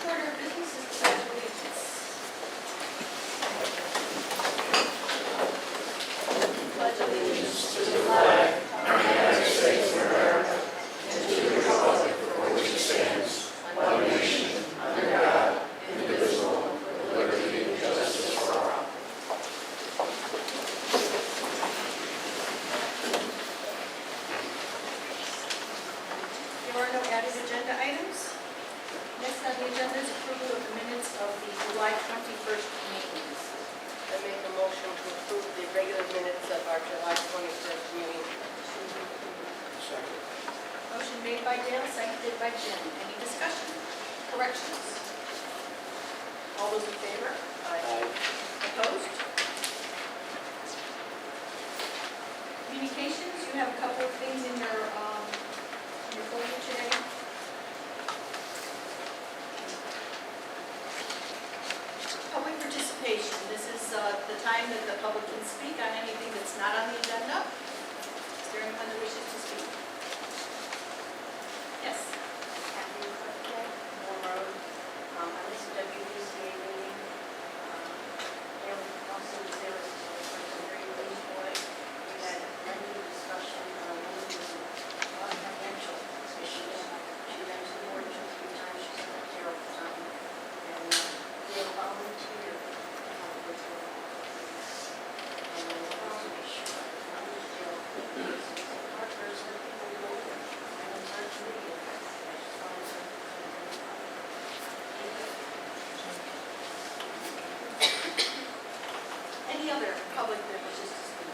order of business is the pledge of allegiance. Pledge allegiance to the flag of the United States of America and to the republic for which it stands, one nation, under God, indivisible, with liberty and justice for all. There are no added agenda items. Next on the agenda is approval of the minutes of the July 21st meeting. I make a motion to approve the regular minutes of our July 21st meeting. Second. Motion made by Dale, seconded by Jim. Any discussion? Corrections? All those in favor? Aye. Opposed? Communications, you have a couple of things in your folder today. Public participation. This is the time that the public can speak on anything that's not on the agenda. Is there anyone that wishes to speak? Yes. Kathleen Clifton, Warm Road. I was at WBCA meeting. There also was there was a very loose boy. We had a lengthy discussion on financial issues. She went to the board 2 or 3 times. She spent a terrible time. And we have volunteered to help with her. And I wanted to be sure not to feel it's a hard person that people go over. And it's hard to read. I just wanted to Any other public that wishes to speak?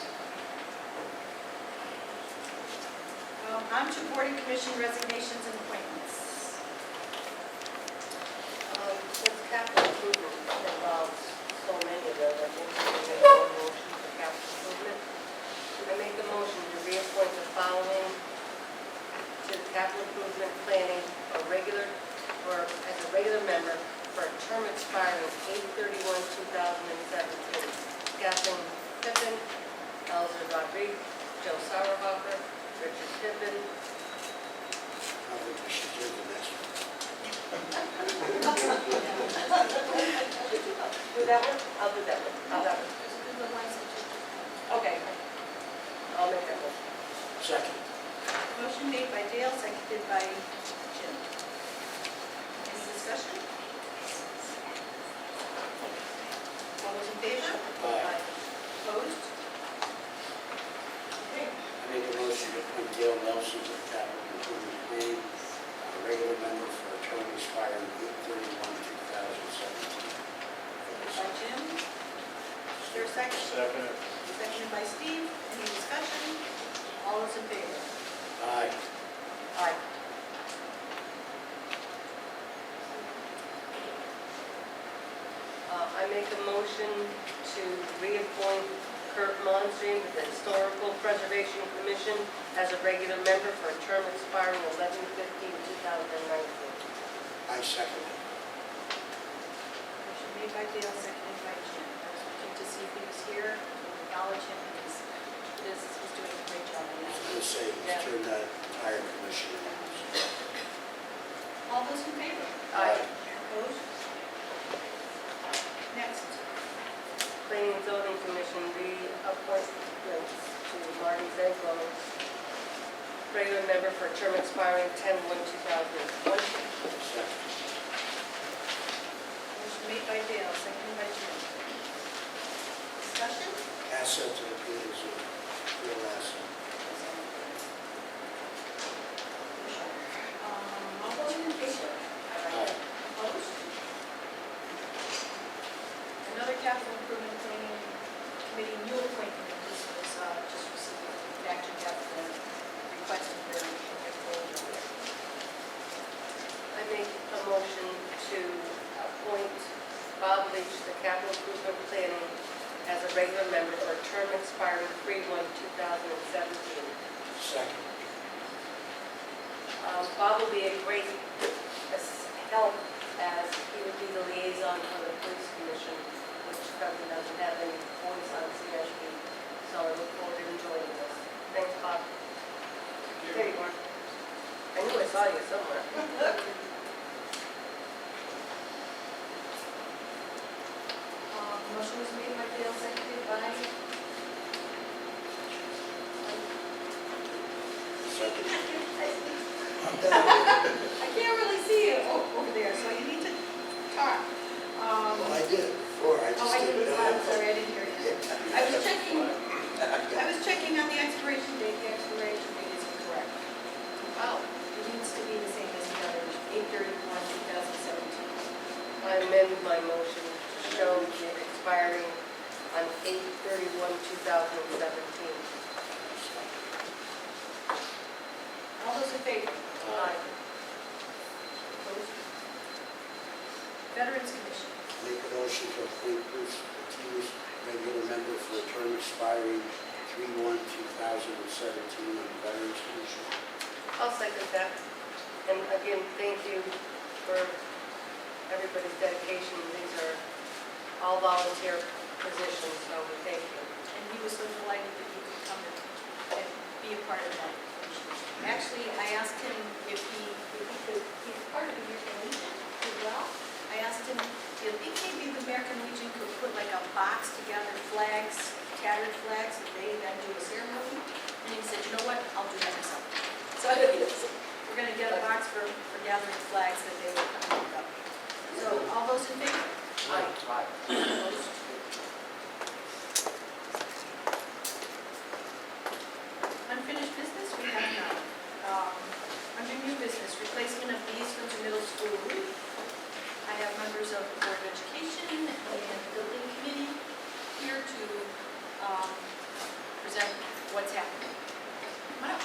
On to board and commission resignations and appointments. Since capital improvement involves so many of them, I think we make one motion for capital improvement. I make a motion to reappoint the following to the capital improvement planning as a regular member for a term expiring 8/31/2017. Kathleen Pippin, Elza Rodriguez, Joe Sauerhofer, Richard Pippin. I think we should do the next one. Do that one? I'll do that one. How's that one? Okay. I'll make that one. Second. Motion made by Dale, seconded by Jim. Any discussion? All those in favor? Aye. Opposed? Okay. I make a motion to appoint Dale Nelson to the capital improvement committee, a regular member for a term expiring 8/31/2017. By Jim. Is there a second? Second. Seconded by Steve. Any discussion? All those in favor? Aye. Aye. I make a motion to reappoint Kurt Monstream to the Historical Preservation Commission as a regular member for a term expiring 11/15/2019. I second it. Motion made by Dale, seconded by Jim. I was looking to see if he was here, to acknowledge him. He's doing a great job on I was that. going to say, Yeah. turn that entire commission around. All those in favor? Aye. Opposed? Next. Planning and Zoning Commission reappointments to Marty Zeglo, regular member for a term expiring 10/1/2020. Second. Motion made by Dale, seconded by Jim. Discussion? Asset to the community is a real asset. All those in favor? Aye. Opposed? Another capital improvement planning committee new appointment. This was just received back to Jeff, the request of their folder. I make a motion to appoint Bob Leach to the Capital Improvement Planning as a regular member for a term expiring 3/1/2017. Second. Bob will be a great help as he would be the liaison for the police commission, which currently doesn't have any voice on CSP. So I look forward to enjoying this. Thanks, Bob. There you are. I knew I saw you somewhere. Motion was made by Dale, seconded by Second. I can't really see you over there, so you need to talk. Well, I did it before, I Oh, just I didn't, didn't know. I'm sorry, I didn't hear you. I was checking on the expiration date is incorrect. Oh. It needs to be the same as the other, 8/31/2017. I amend my motion to show the expiring on 8/31/2017. All those in favor? Aye. Opposed? Veterans Commission. Make a motion to appoint Bruce Martinez, regular member for a term expiring 3/1/2017 on the Veterans Commission. I'll second that. And again, thank you for everybody's dedication. These are all volunteer positions, so we thank you. And he was so delighted that he could come and be a part of that commission. Actually, I asked him if he could, he's part of the American Legion as well. I asked him if he maybe the American Legion could put like a box together, flags, tattered flags, and they then do a ceremony. And he said, you know what, I'll do that myself. So we're going to get a box for gathering flags that they will come and pick up. So all those in favor? Aye. Opposed? Unfinished business, we have none. Under new business, replacement of East Windsor Middle School roof. I have members of the Board of Education and Building Committee here to present what's happening. Come on up.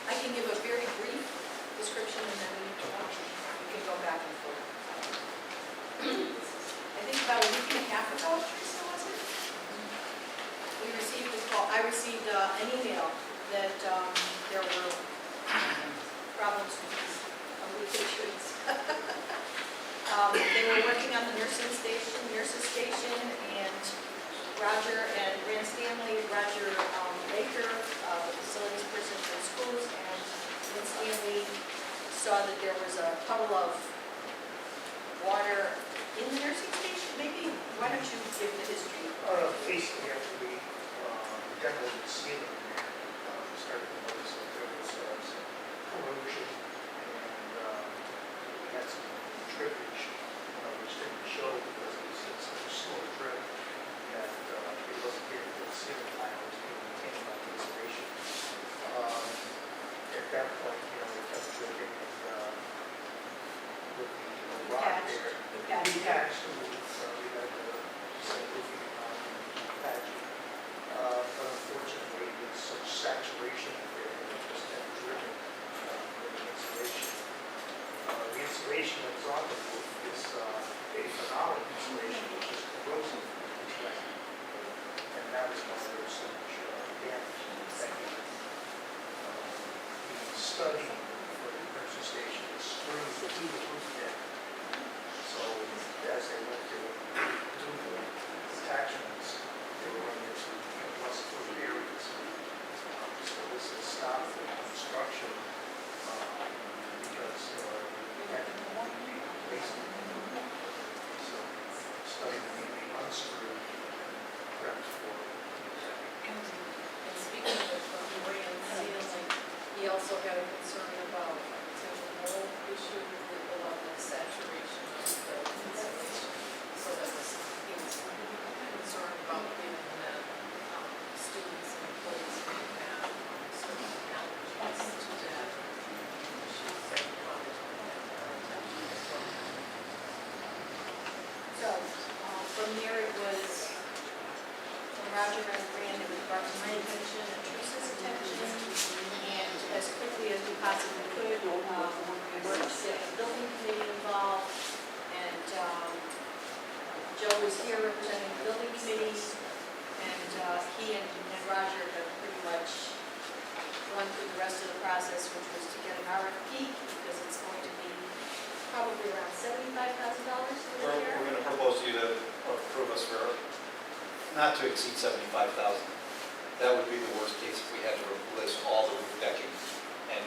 I can give a very brief description and then we can go back and forth. I think about a week and a half ago, Teresa, was it? We received a call, I received an email that there were problems with these applications. They were working on the nurses station, and Roger and Rand Stanley, Roger Baker, the facilities person for schools, and Rand Stanley saw that there was a puddle of water in the nursing station. Maybe, why don't you give the history? Basically, after we demoed the ceiling there, we started to notice that there was some corrosion and we had some drippage, which didn't show because it was such a slow drip that it wasn't getting to the ceiling tile, it was being maintained by the insulation. At that point, we kept dripping and with the rock there. We patched the roof, we had some roofing patching. But unfortunately, there's such saturation there that it just kept dripping with the insulation. The insulation that was on the roof is a phenolic insulation, which is corrosive to the plant. And that is why there was so much damage and infection. The study for the nursery station is screwed to the roof deck. So as they went to do the attachments, they were running into less fluid areas. So this has stopped the construction because we had to replace it. So study that need to be unscrewed and prepped for. And speaking of the way in ceiling, he also had a concern about potential mold issue with the level of saturation of the insulation. So that was, he was concerned about giving the students and employees who have certain allergies to that. She said, well, So, from there it was, from Roger and Rand, it was brought to my attention and Teresa's attention, and as quickly as we possibly could, we worked to get the building committee involved, and Joe was here representing the building committee, and he and Roger have pretty much gone through the rest of the process, which was to get an RFP, because it's going to be probably around $75,000 for the year. We're going to propose to you to approve us for not to exceed 75,000. That would be the worst case if we had to replace all the roof decking. And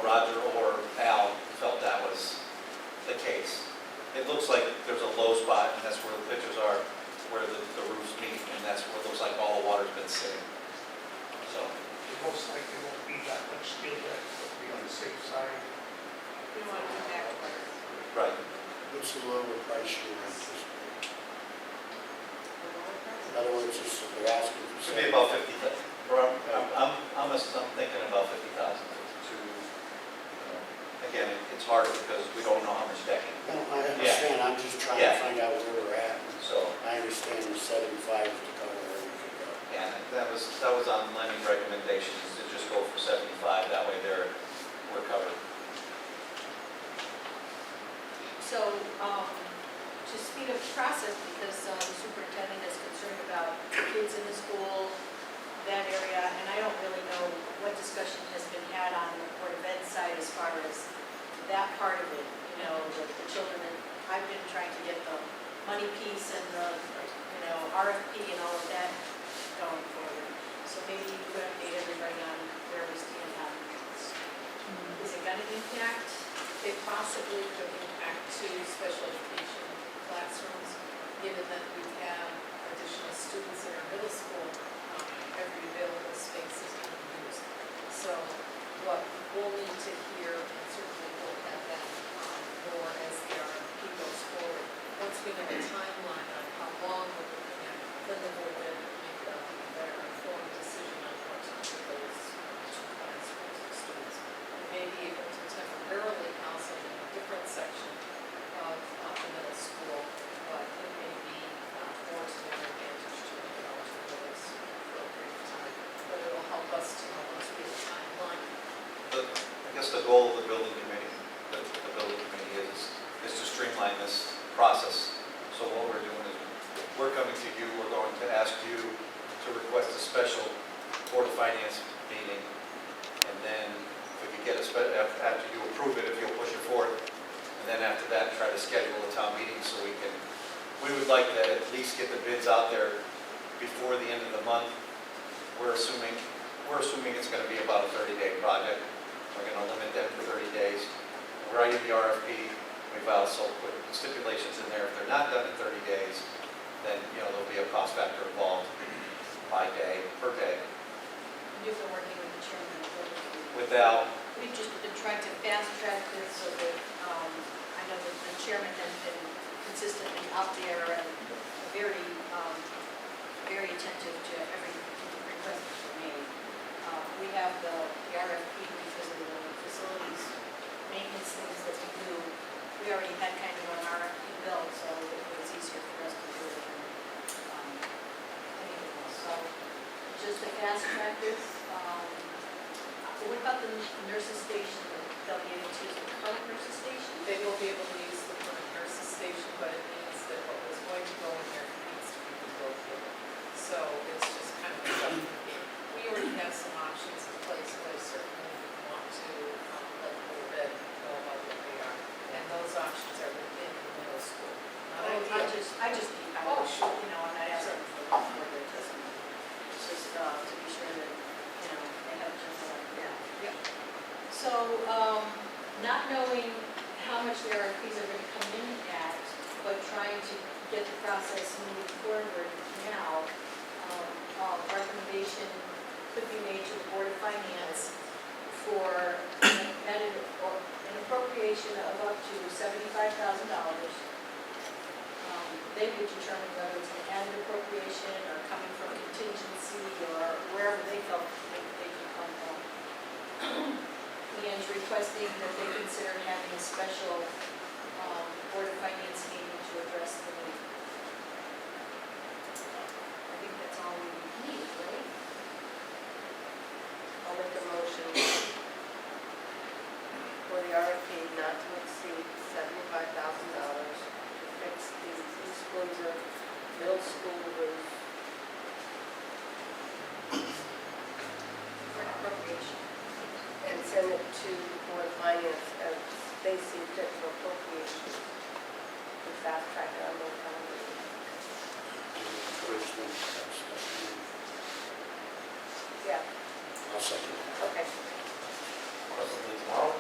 Roger or Al felt that was the case. It looks like there's a low spot, and that's where the pictures are, where the roofs meet, and that's where it looks like all the water's been sitting. So, It most likely won't be that much steel deck, it'll be on the safe side. We want to do that first. right. What's the lower price you anticipate? In other words, they're asking for. Should be about 50. I'm thinking about 50,000 to, again, it's hard because we don't know how much decking. No, I understand, I'm just trying Yeah. to find out where we're at. So, I understand the 75 is to cover where we could go. yeah, that was on Lenny's recommendations, to just go for 75, that way we're covered. So, to speed up the process, because the superintendent is concerned about kids in the school, that area, and I don't really know what discussion has been had on the Board of Ed side as far as that part of it, the children, and I've been trying to get the money piece and the, RFP and all of that going forward. So maybe you could update everybody on where we stand on this. Is it going to impact? It possibly could impact two special education classrooms, given that we have additional students in our middle school. Every available space is being used. So what we'll need to hear, and certainly we'll have that more as the RFP goes forward. Once we have a timeline on how long we're looking at, then the board will make a better informed decision on what to do with those two classrooms of students. We may be able to temporarily house them in a different section of the middle school, but it may be more to their advantage to make it out to those for a period of time. But it will help us to know once we have a timeline. I guess the goal of the building committee, is to streamline this process. So what we're doing is, we're coming to you, we're going to ask you to request a special Board of Finance meeting, and then if we could get after you approve it, if you'll push it forward, and then after that, try to schedule a town meeting so we would like to at least get the bids out there before the end of the month. We're assuming it's going to be about a 30-day project. We're going to limit them to 30 days. We're writing the RFP. We've also put stipulations in there. If they're not done in 30 days, then there'll be a cost factor involved per day. You've been working with the chairman of the board. Without, We've just been trying to fast track this so that, I know that the chairman has been consistently out there and very, very attentive to every request that's made. We have the RFP because of the facilities maintenance things that we do. We already had kind of an RFP built, so it was easier for us to do it than anything else. So just to fast track this, what about the nurses station? They'll be able to use the current nurses station? They will be able to use the current nurses station, but it means that what was going to go in there needs to be relocated. So it's just kind of a jump. We already have some options in place, but I certainly want to let the board know about what they are. And those options are within the middle school. Not ideal. I just need, I'm not asking for more than just, it's just to be sure that, they have just like that. Yeah. So, not knowing how much the RFPs are going to come in at, but trying to get the process moving forward now, recommendation could be made to the Board of Finance for an appropriation of up to $75,000. They would determine whether it's an added appropriation or coming from contingency or wherever they felt they could come from. And requesting that they consider having a special Board of Finance meeting to address the need. I think that's all we need, right? I'll make a motion for the RFP not to exceed $75,000 to fix the East Windsor Middle School roof. For an appropriation. And send it to the Board of Finance as they see fit to appropriate fast track it on those calendars. Encourage them to have special meeting. Yeah, I'll second that. okay. Possibly tomorrow?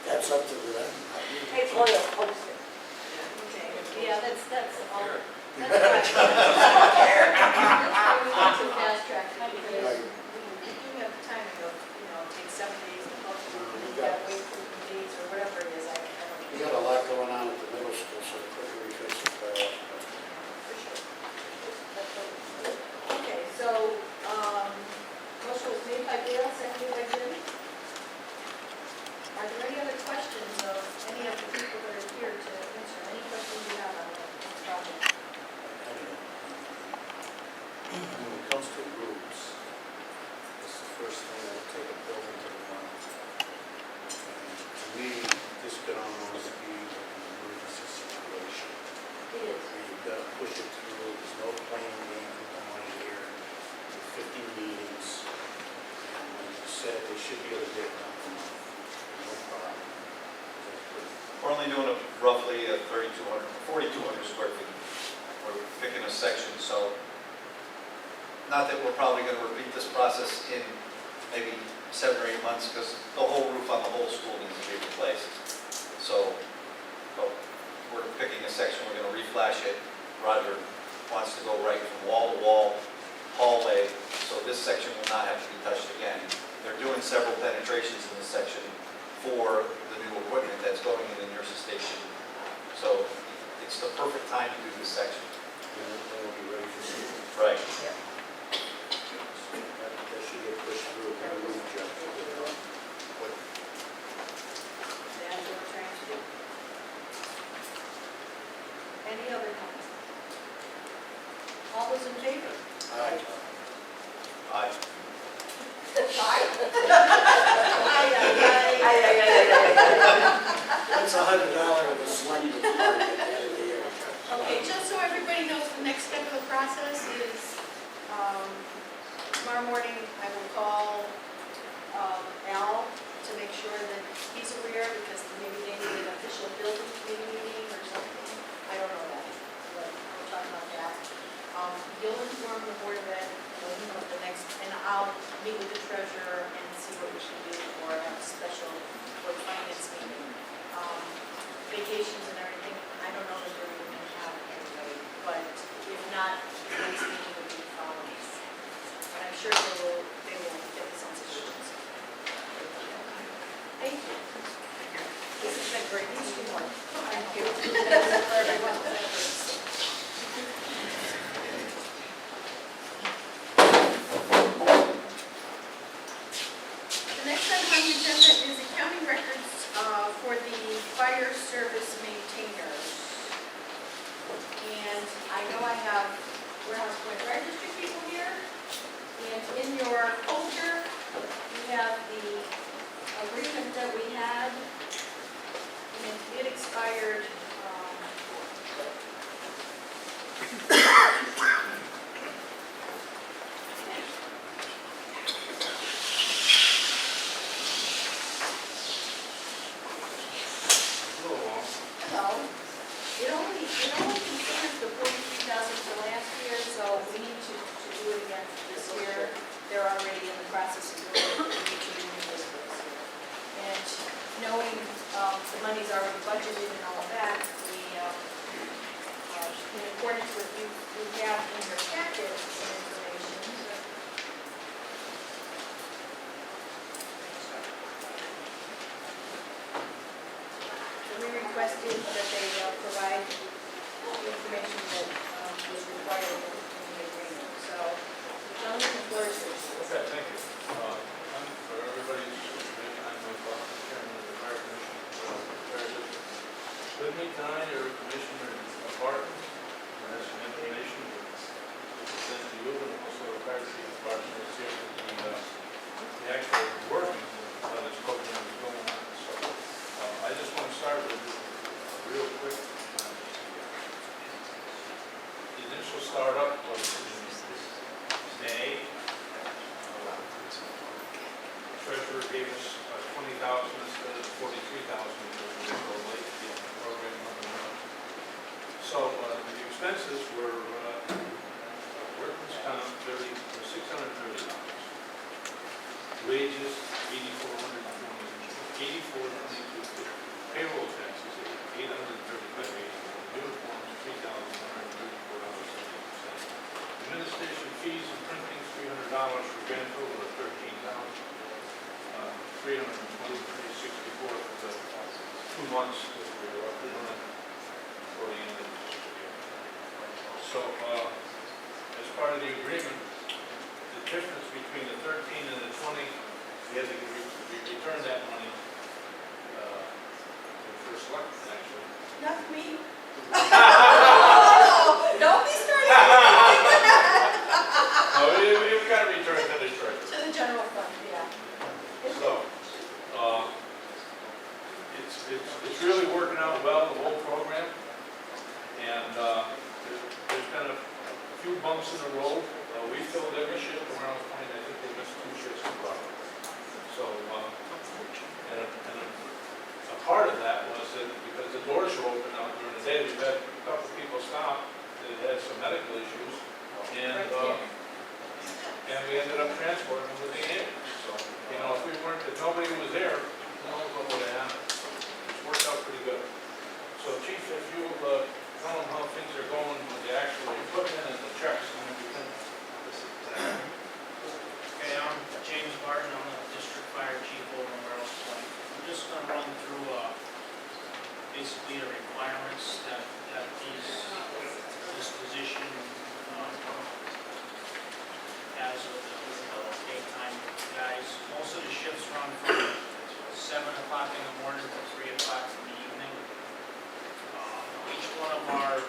That's up to them. not me. Hey, oh, yeah, post it. Okay, yeah, that's all. Sure. That's why. That's why we want to fast track it, because Right. we do have the time to go, take 7 days to go through, we gotta wait for the days or whatever it is, I don't. We got a lot going on at the middle school, so the quicker we fix it, the better. For sure. Okay, so, motion was made by Dale, seconded by Jim. Are there any other questions of any of the people that are here to answer any questions you have on this project? When it comes to roofs, it's the first thing that will take a building to the ground. And to me, this could almost be like an emergency situation. It is. Where you've got to push it through, there's no playing game with the money here, 50 meetings, and like you said, they should be able to get it done in a month, no problem. That's pretty. We're only doing a roughly 3,200, 4,200 square feet. We're picking a section, so not that we're probably going to repeat this process in maybe 7 or 8 months, because the whole roof on the whole school needs to be replaced. So, but we're picking a section, we're going to reflash it. Roger wants to go right from wall to wall, hallway, so this section will not have to be touched again. They're doing several penetrations in this section for the new equipment that's going in the nurse's station. So it's the perfect time to do this section. They will be ready for season. Right. That should get pushed through, the roof job. That's what we're trying to do. Any other comments? All those in favor? Aye. Aye. That's $100 of the selectmen party at the end of the year. Okay, just so everybody knows, the next step of the process is, tomorrow morning, I will call Al to make sure that he's aware, because maybe they need an official building committee meeting or something. I don't know that, but we'll talk about that. You'll inform the Board of Ed of the next, and I'll meet with the treasurer and see what we should do for a special board finance meeting. Vacations and everything, I don't know that they're even going to have anybody, but if not, the next meeting will be the following. And I'm sure they will get some solutions. Thank you. This has been great. These two more. Thank you. For everyone's efforts. The next item on the agenda is accounting records for the fire service maintainers. And I know I have warehouse point registry people here. And in your folder, you have the agreement that we had. And it expired, well, it only concerns the 43,000 for last year, so we need to do it again for this year. They're already in the process of doing it, we need to renew this for this year. And knowing the money's already budgeted and all of that, we, in accordance with you have in your packet some information. So we requested that they provide the information that was required in the agreement. So, gentlemen, the floor is yours. Okay, thank you. For everybody's information, I'm Chairman of the Fire Commission. With me tonight are Commissioner Barton, who has some information to present to you, and also the Fire Chief Department is here with the actual working of this program is going on. So I just want to start with real quick. The initial startup was in May. Treasurer gave us 20,000 instead of 43,000 because we were so late to get the program up and running. So the expenses were, workers' comp, $630. Wages, $8,422. Payroll taxes, $835.80. Uniforms, $3,134.70. Administration fees and printing, $300 for grand total of $13,323.64 for the 2 months that we were up and running for the end of the fiscal year. So, as part of the agreement, the difference between the 13 and the 20, we had to return that money to the first selectmen, actually. Not me. Don't be starting No, we got to return to the treasurer. to the general fund, yeah. So, it's really working out well, the whole program. And there's been a few bumps in the road. We filled every shift around the point. I think they missed 2 shifts in Broadway. So, and a part of that was that because the doors were open out during the day, we've had a couple people stop that had some medical issues. And we ended up transporting them with the ambulance. So, you know, if nobody was there, who knows what would have happened. So it's worked out pretty good. So Chief, if you tell them how things are going with the actual equipment and the checks and everything. Okay, I'm James Barton, I'm the District Fire Chief over in Wales Point. I'm just going to run through basically the requirements that this position has with the daytime guys. Most of the shifts run from 7 o'clock in the morning to 3 o'clock in the evening. Each one of our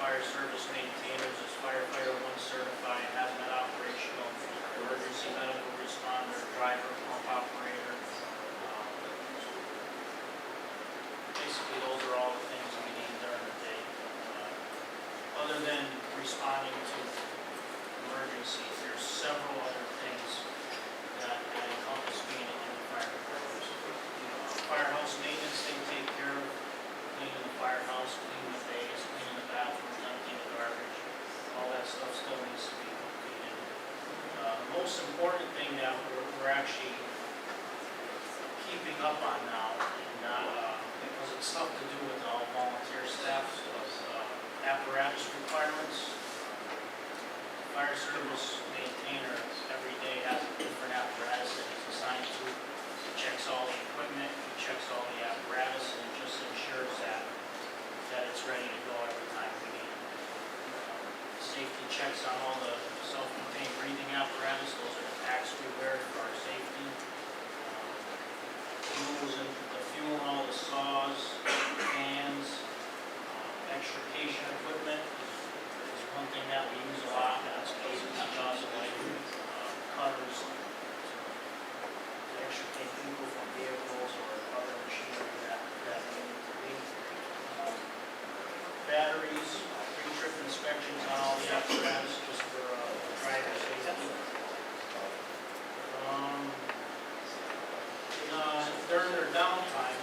fire service maintainers is firefighter 1 certified, hazmat operational, emergency medical responder, driver, pump operator. Basically, those are all the things we need during the day. Other than responding to emergencies, there's several other things that encompass being in the fire department. Firehouse maintenance, they take care of cleaning the firehouse, cleaning the bays, cleaning the bathrooms, emptying the garbage. All that stuff still needs to be completed. The most important thing that we're actually keeping up on now, and because it's stuff to do with all volunteer staff, was apparatus requirements. Fire service maintainer every day has a different apparatus that he's assigned to. He checks all the equipment, he checks all the apparatus, and it just ensures that it's ready to go every time we need it. Safety checks on all the self-contained breathing apparatus, those are the packs we wear for our safety. Fuels and the fuel, all the saws, fans, extrication equipment is one thing that we use a lot. That's basically also like cutters to extricate people from vehicles or other machinery that we need to be. Batteries, pre-trip inspections on all the apparatus just for driver safety. During their downtime,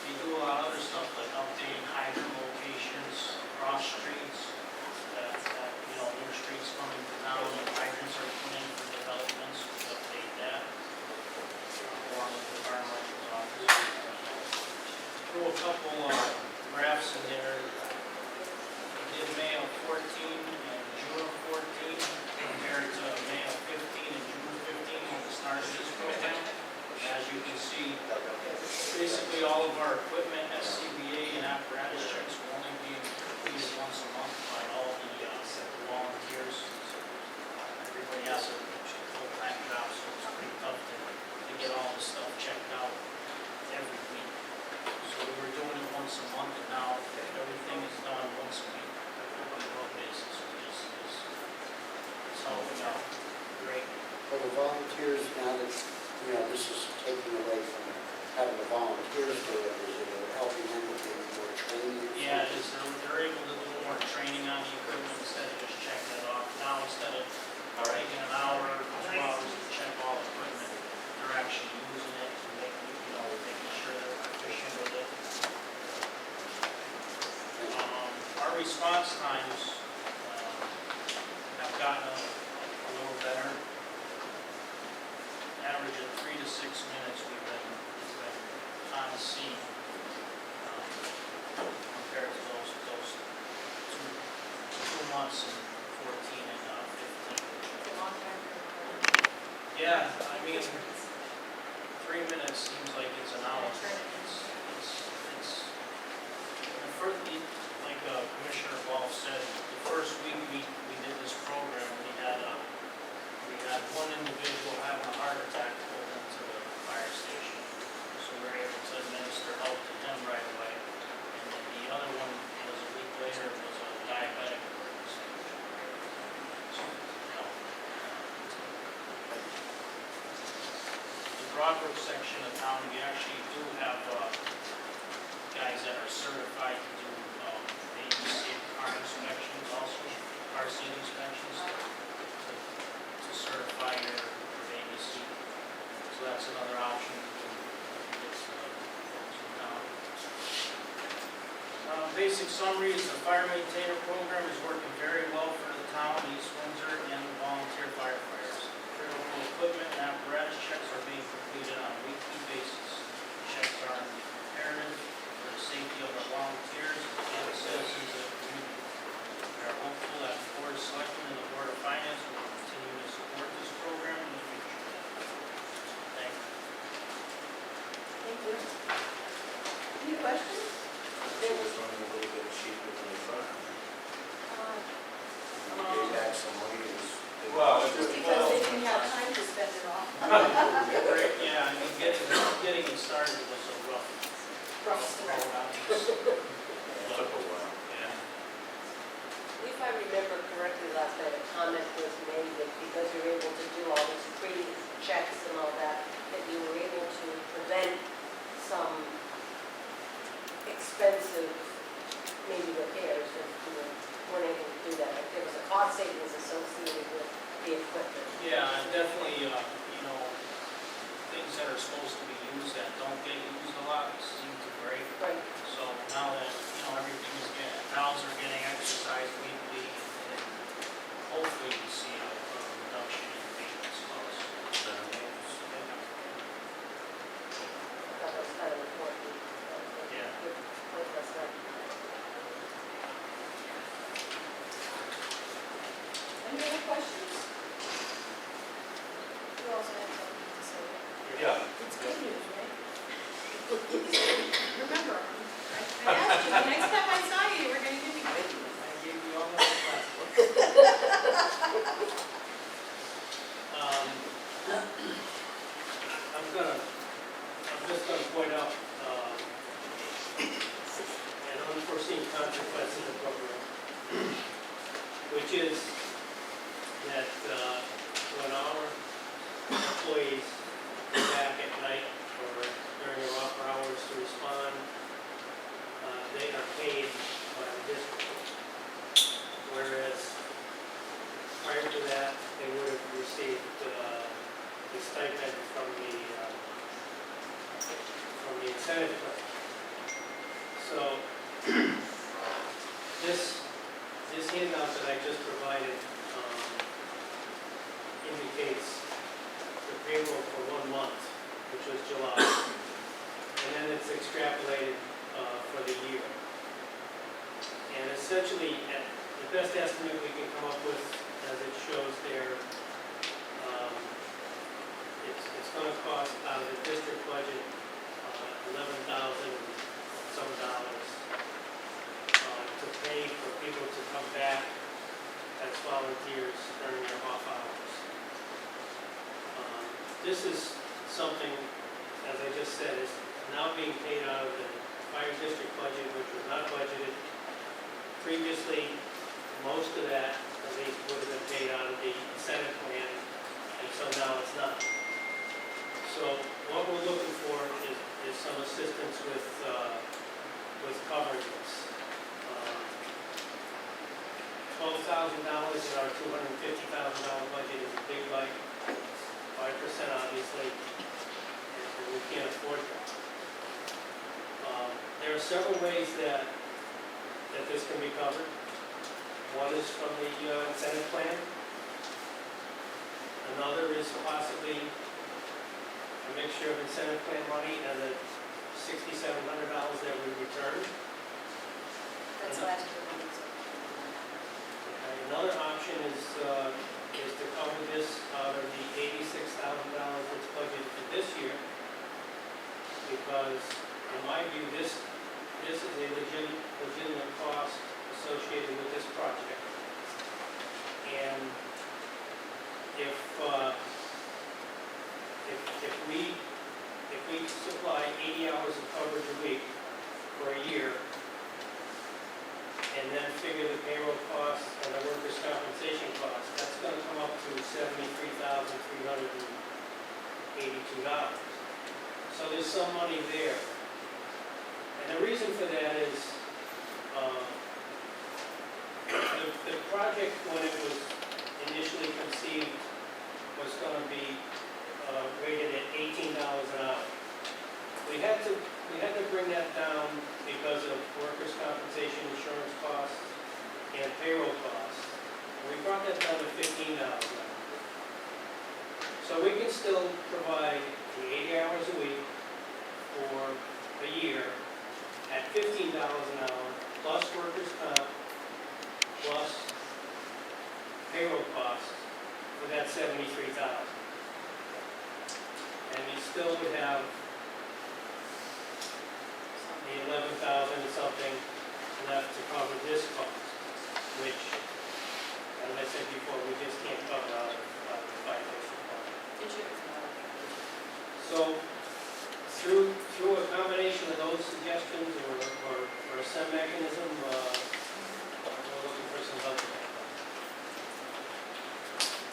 they do a lot of other stuff like updating hydrant locations, cross streets, new streets coming to town, and hydrants are put in for developments, we update that, along with the fire marshal's office. Throw a couple graphs in there. We did May of 14 and June of 14 compared to May of 15 and June of 15 when we started this program. As you can see, basically all of our equipment, SCBA and apparatus checks will only be completed once a month by all the volunteers. Everybody has a full-time job, so it's pretty tough to get all the stuff checked out every week. So we were doing it once a month, and now everything is done once a week on a monthly basis, which is helping out great. For the volunteers, now that, this is taking away from having the volunteers do it, is it helping them with more training? Yeah, it is. They're able to do more training on the equipment instead of just checking it off. Now, instead of taking an hour response times have gotten a little better. Average of 3 to 6 minutes we've been on the scene compared to those 2 months in 14 and 15. It's a long time for Yeah, I mean, 3 minutes seems like it's an hour. It's the first, like Commissioner Ball said, the first week we did this program, we had one individual having a heart attack pulled into the fire station. So we were able to administer help to him right away. And then the other one was a week later, was a diabetic emergency. So, the Broadbrook section of town, we actually do have guys that are certified to do ABC car inspections also, car seat inspections, to certify your ABC. So that's another option to do. Basic summary is the fire maintainer program is working very well for the town, East Windsor, and the volunteer firefighters. Critical equipment and apparatus checks are being completed on a weekly basis. Checks are imperative for the safety of our volunteers and the citizens of the community. We are hopeful that the Board of Selectmen and the Board of Finance will continue to support this program in the future. Thank you. Thank you. Any questions? It was running a little bit cheaper than we thought. We gave back some money, it was. Well, Just because they didn't have time to spend it all. Yeah, I mean, getting it started was a rough Start. road. It took a while. Yeah. If I remember correctly, last night a comment was made that because you're able to do all these pre-checks and all that, that you were able to prevent some expensive, maybe repairs, if you weren't able to do that. Like there was a cost savings associated with the equipment. Yeah, definitely, things that are supposed to be used that don't get used a lot seem to break. Right. So now that, cows are getting exercised weekly, and hopefully we see a reduction in maintenance costs. That was kind of important. Yeah. Good point, that's right. Any other questions? You also have something to say. yeah. It's good news, right? Remember, I asked you, the next time I saw you, you were gonna give me good news. I gave you all that last one. I'm just gonna point out, an unforeseen consequence of the program, which is that, when our employees go back at night or during their off hours to respond, they are paid by the district. Whereas prior to that, they would have received the stipend from the incentive plan. So this handout that I just provided indicates the payroll for 1 month, which was July, and then it's extrapolated for the year. And essentially, at the best estimate we can come up with, as it shows there, it's going to cost out of the district budget $11,000 some dollars to pay for people to come back as volunteers during their off hours. This is something, as I just said, is now being paid out of the fire district budget, which was not budgeted. Previously, most of that, at least, would have been paid out of the incentive plan, and so now it's not. So what we're looking for is some assistance with covering this. $12,000 in our $250,000 budget is a big bite. 5% obviously, and we can't afford that. There are several ways that this can be covered. One is from the incentive plan. Another is possibly a mixture of incentive plan money and the $6,700 that we returned. That's last year. Another option is to cover this out of the $86,000 that's budgeted for this year. Because in my view, this is a legitimate cost associated with this project. And if we supply 80 hours of coverage a week for a year, and then figure the payroll costs and the workers' compensation costs, that's going to come up to $73,382. So there's some money there. And the reason for that is the project, when it was initially conceived, was going to be rated at $18 an hour. We had to bring that down because of workers' compensation, insurance costs, and payroll costs. And we brought that down to $15 an hour. So we can still provide the 80 hours a week for a year at $15 an hour, plus workers' comp, plus payroll costs for that $73,000. And we still would have the $11,000 and something left to cover this cost, which, as I said before, we just can't cover out of the fire district budget. So, through a combination of those suggestions or some mechanism, we're looking for some help.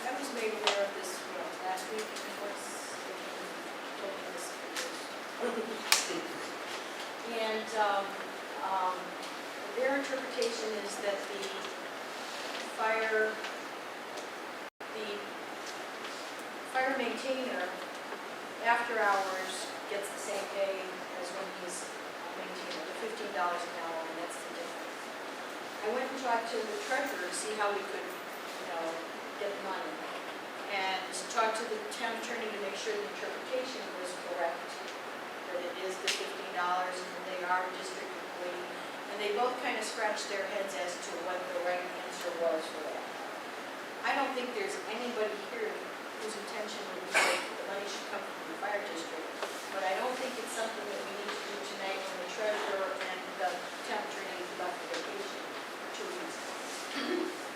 I was made aware of this, last week, and of course, told me this for years. And their interpretation is that the fire maintainer, after hours, gets the same pay as when he's maintaining, the $15 an hour, and that's the difference. I went and talked to the treasurer to see how we could, get money, and talked to the town attorney to make sure the interpretation was correct, that it is the $15 and they are a district employee, and they both kind of scratched their heads as to what the right answer was for that. I don't think there's anybody here whose intention would be that the money should come from the fire district, but I don't think it's something that we need to do tonight when the treasurer and the town attorney left the vacation for 2 weeks.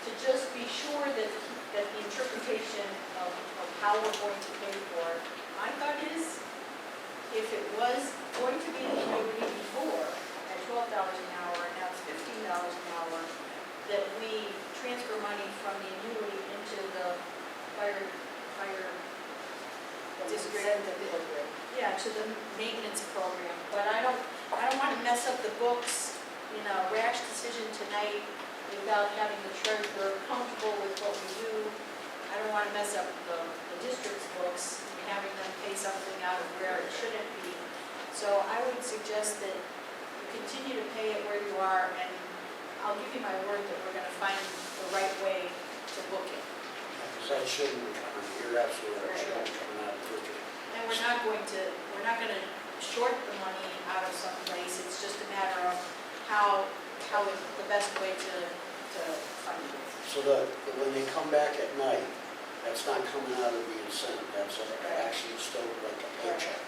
To just be sure that the interpretation of how we're going to pay for it, my thought is, if it was going to be the annuity before at $12 an hour and now it's $15 an hour, that we transfer money from the annuity into the fire district. Yeah, to the maintenance program. But I don't want to mess up the books, rash decision tonight without having the treasurer comfortable with what we do. I don't want to mess up the district's books and having them pay something out of where it shouldn't be. So I would suggest that you continue to pay it where you are, and I'll give you my word that we're going to find the right way to book it. Because that shouldn't be coming, you're absolutely right, it shouldn't be coming out of the district. And we're not going to short the money out of some place. It's just a matter of how is the best way to fund it. So when they come back at night, that's not coming out of the incentive, that's actually still like a paycheck.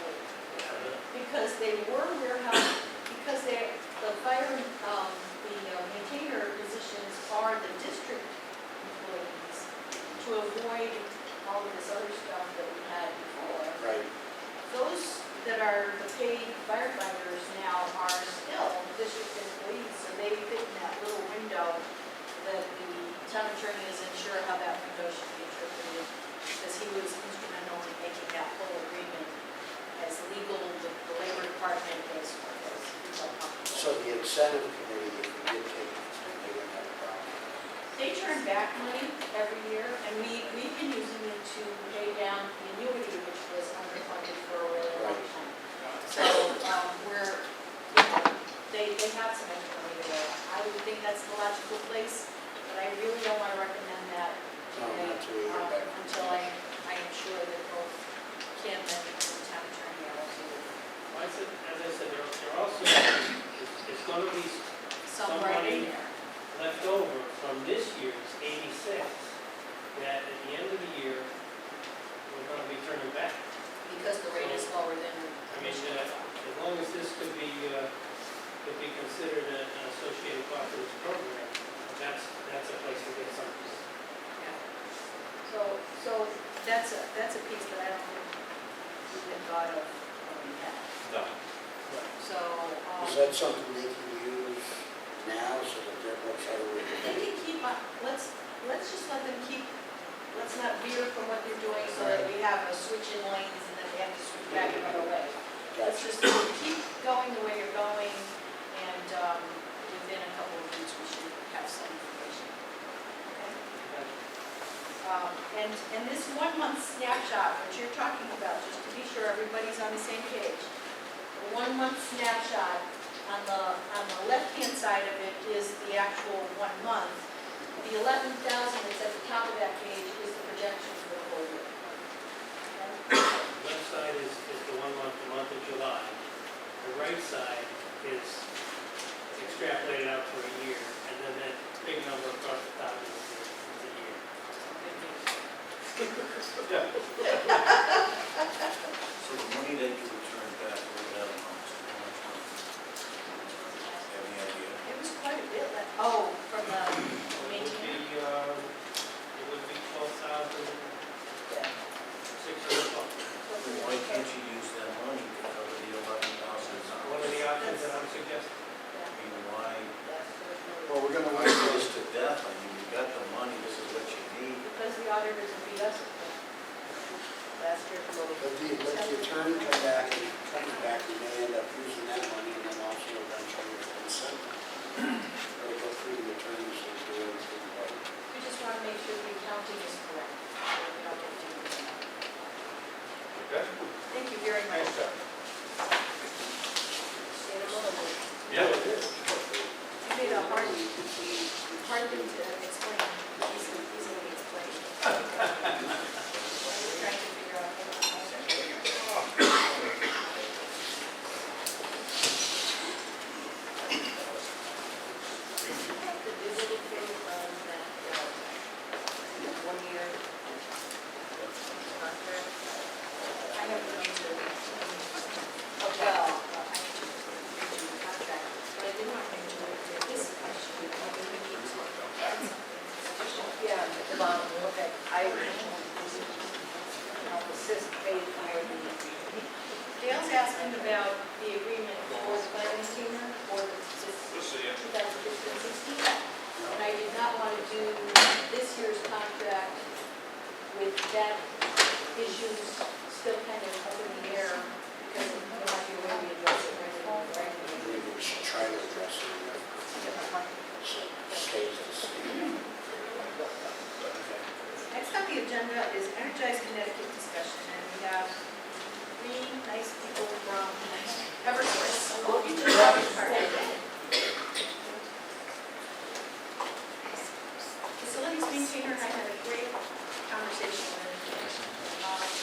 Because they were warehouse, because the fire, the maintainer positions are the district employees, to avoid all of this other stuff that we had before. Right. Those that are the paid firefighters now are still district employees, so they fit in that little window that the town attorney isn't sure how that window should be interpreted, because he was instrumental in making that whole agreement as legal with the labor department as legal company. So the incentive committee, if we did take it, they wouldn't have a problem. They turn back money every year, and we've been using it to pay down the annuity, which was underfunded for a really long time. So they have some extra money there. I would think that's the logical place, but but I really don't want to recommend that No, not to either, but until I am sure that both Kim and the town attorney are okay with it. Well, as I said, there also, it's going to be Some right in there. left over from this year's 86 that at the end of the year, we're going to be turning back. Because the rate is lower than. I mean, as long as this could be considered an associated cost of this program, that's a place to get something. Yeah. So that's a piece that I don't think we've been thought of yet. No. So, is that something they can use now so that they're more federal? they can keep, let's just let them keep, let's not veer from what they're doing so that we have a switch in lanes and then they have to switch back another way. Let's Gotcha. just keep going the way you're going, and within a couple of weeks, we should have some information. Okay? And this 1 month snapshot, which you're talking about, just to be sure everybody's on the same page. The 1 month snapshot, on the left-hand side of it is the actual 1 month. The 11,000 that's at the top of that page is the projection for the whole year. Okay? The left side is the 1 month, the month of July. The right side is extrapolated out for a year, and then that big number across the top is the year. Yeah. So the money that you returned back, what that amounts to, how much money? Any idea? It was quite a bit. From the maintainer. It would be 12,600 bucks. Why can't you use that money to cover the 11,000? One of the options that I'm suggesting. I mean, why? Well, we're gonna Why wait do for this to death? I mean, you got the money, this is what you need. Because the auditors will beat us at that. Last year, let the attorney come back, and comes back, we may end up using that money and then also eventually with consent. Or go through the attorneys and do everything right. we just want to make sure the accounting is correct. So we don't get too mixed up. Okay. Thank you very much. Thanks, Jeff. See you in a moment. Yeah, it is. You made a hard thing to explain, easily explained. I was trying to figure out how to. The digital thing on that 1 year contract, I have to read the, well, I need to read the contract, but I did not read this question. We need to add something. Yeah, okay, I help assist pay for the. Dale's asking about the agreement for the planning team for the 2015-16. And I did not want to do this year's contract with that issue still kind of up in the air because there might be a way we address it right. Maybe we should try to address it, so it stays the same. Next on the agenda is Energize Connecticut discussion, and we have 3 nice people from Eversource. Welcome to the party. Facilities maintainer, I had a great conversation with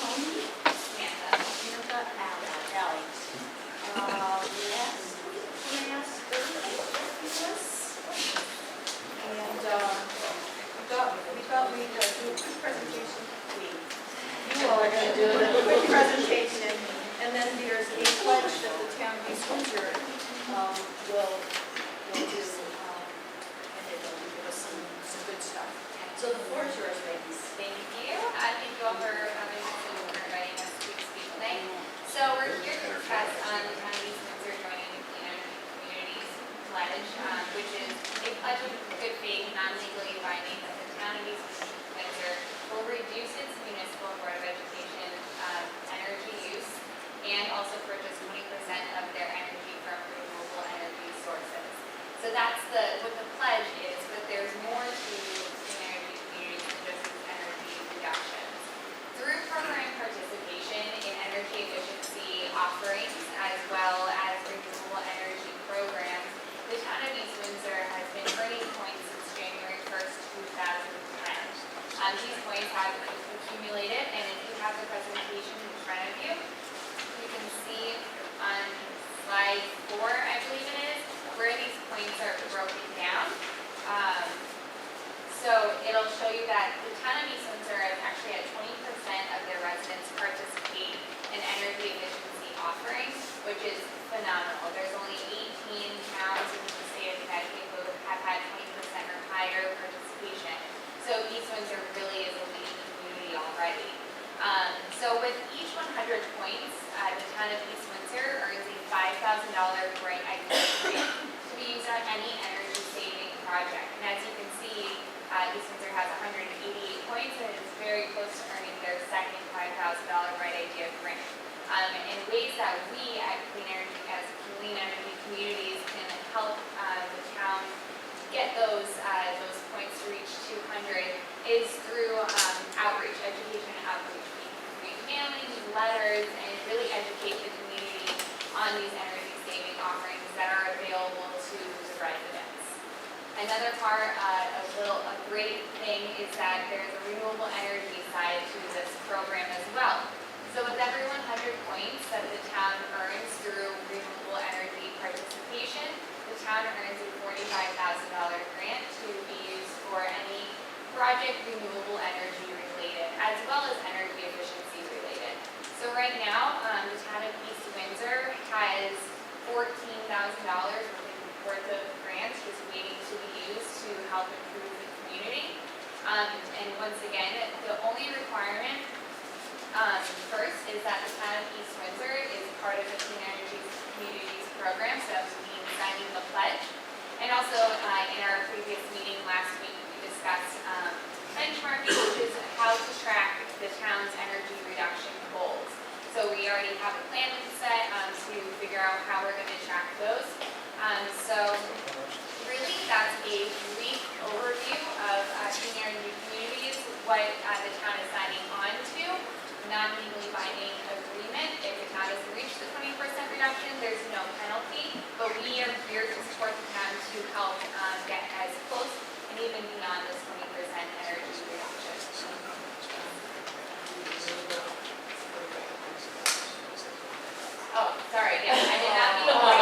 Tony, Samantha, Ally. Last Thursday, and we thought we'd do a quick presentation. You all are going to do a quick presentation, and then there's a pledge that the town of East Windsor will do, and it'll give us some good stuff. So the floor is yours, ladies. Thank you. Thank you all for inviting us to speak tonight. So we're here to discuss on the town of East Windsor joining the Clean Energy Communities Pledge, which is a pledge of good faith, non-legally binding, that the town of East Windsor will reduce its municipal Board of Education energy use and also purchase 20% of their energy from renewable energy sources. So that's what the pledge is, but there's more to clean energy communities than just these energy reductions. Through program participation in energy efficiency offerings as well as renewable energy programs, the town of East Windsor has been earning points since January 1st, points, the town of East Windsor earns a $5,000 bright idea grant to be used on any energy saving project. And as you can see, East Windsor has 188 points and is very close to earning their second $5,000 bright idea grant. And ways that we at Clean Energy Communities can help the town get those points to reach 200 is through outreach, education and outreach. We read mailings, letters, and really educate the community on these energy saving offerings that are available to the residents. Another part, a great thing is that there's a renewable energy side to this program as well. So with every 100 points that the town earns through renewable energy participation, the town earns a $45,000 grant to be used for any project renewable energy related, as well as energy efficiency related. So right now, the town of East Windsor has $14,000 worth of grants just waiting to be used to help improve the community. And once again, the only requirement first is that the town of East Windsor is part of the Clean Energy Communities program, so that would mean signing the pledge. And also in our previous meeting last week, we discussed benchmarking, which is how to track the town's energy reduction goals. So we already have a plan set to figure out how we're going to track those. So really that's a brief overview of Clean Energy Communities, what the town is signing on to. Non-legally binding agreement. If the town doesn't reach the 20% reduction, there's no penalty, but we are here to support the town to help get as close and even beyond this 20% energy reduction. Oh, sorry, yes, I did not mean 45,000.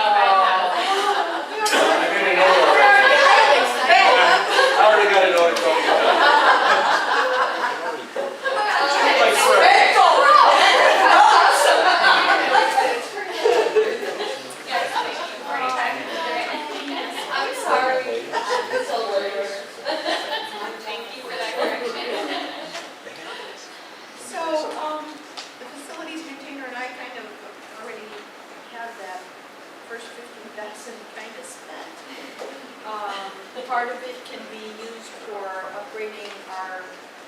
I already got it on it. I'm sorry. It's hilarious. Thank you for that correction. So, the facilities maintainer and I kind of already have that first 15,000 kind of spent. Part of it can be used for upgrading our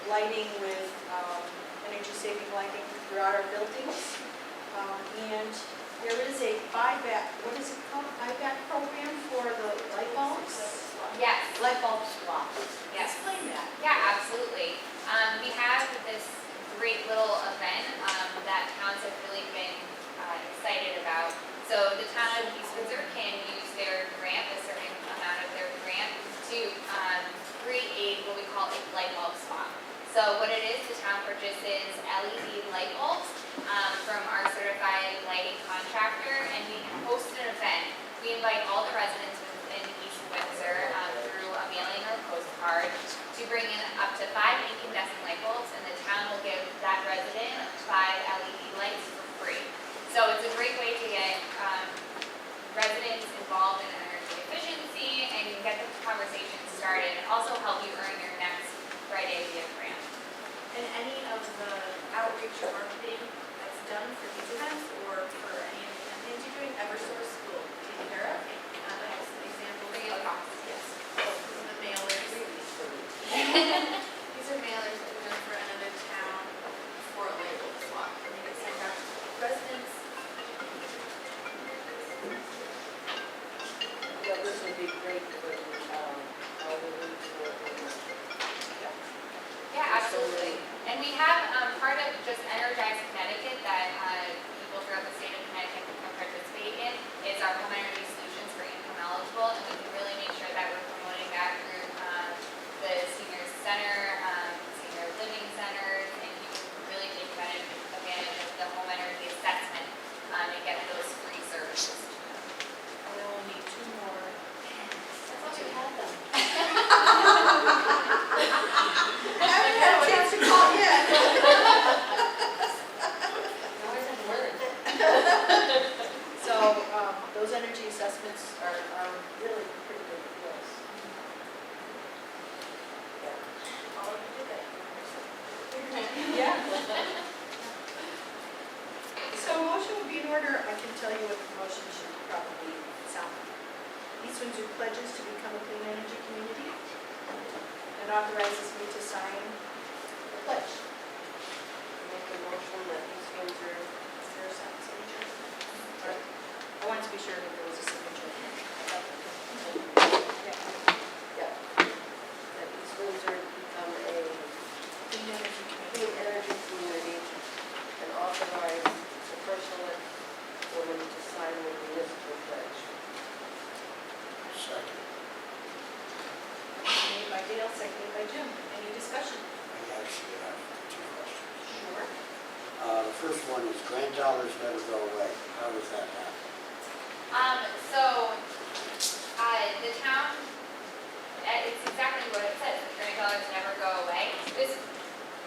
lighting with energy saving lighting throughout our buildings. And there is a buyback, what is it called, buyback program for the light bulbs? Yes. Light bulb swap. Yes. Explain that. Yeah, absolutely. We have this great little event that towns have really been excited about. So the town of East Windsor can use their grant, a certain amount of their grant, to create what we call a light bulb swap. So what it is, the town purchases LED light bulbs from our certified lighting contractor, and we host an event. We invite all the residents within East Windsor through a mailing or postcard to bring in up to 5 incandescent light bulbs, and the town will give that resident 5 LED lights for free. So it's a great way to get residents involved in energy efficiency and get the conversation started, and also help you earn your next Bright Idea grant. And any of the outreach or marketing that's done for these events or for any of the campaigns you're doing, Eversource will take care of. That's an example Free of of, cost. yes, the mailers. These are mailers that we're doing for another town for a label swap. And they get sent out to residents. Yeah, this would be great for all the needs for Yeah, absolutely. And we have part of just Energize Connecticut that people throughout the state of Connecticut can participate in is our home energy solutions for income eligible, and we can really make sure that we're promoting that through the senior center, senior living centers, and you can really take advantage of the home energy assessment and get those free services. We only need 2 more. That's all we have them. I haven't had a chance to call yet. So, those energy assessments are really pretty good deals. All of you did that. Yeah. So, tell you what the motion should probably sound. East Windsor pledges to become a clean energy community and authorizes me to sign the pledge. Make a motion that East Windsor, Is there a signature? Or, I wanted to be sure that there was a signature. yeah, that East Windsor become a Clean energy community. clean energy community and authorize the first select woman to sign the municipal pledge. Second. Made by Dale, seconded by Jim. Any discussion? I actually have two questions. Sure. The first one is grant dollars never go away. How does that happen? The town, it's exactly what it says, the grant dollars never go away,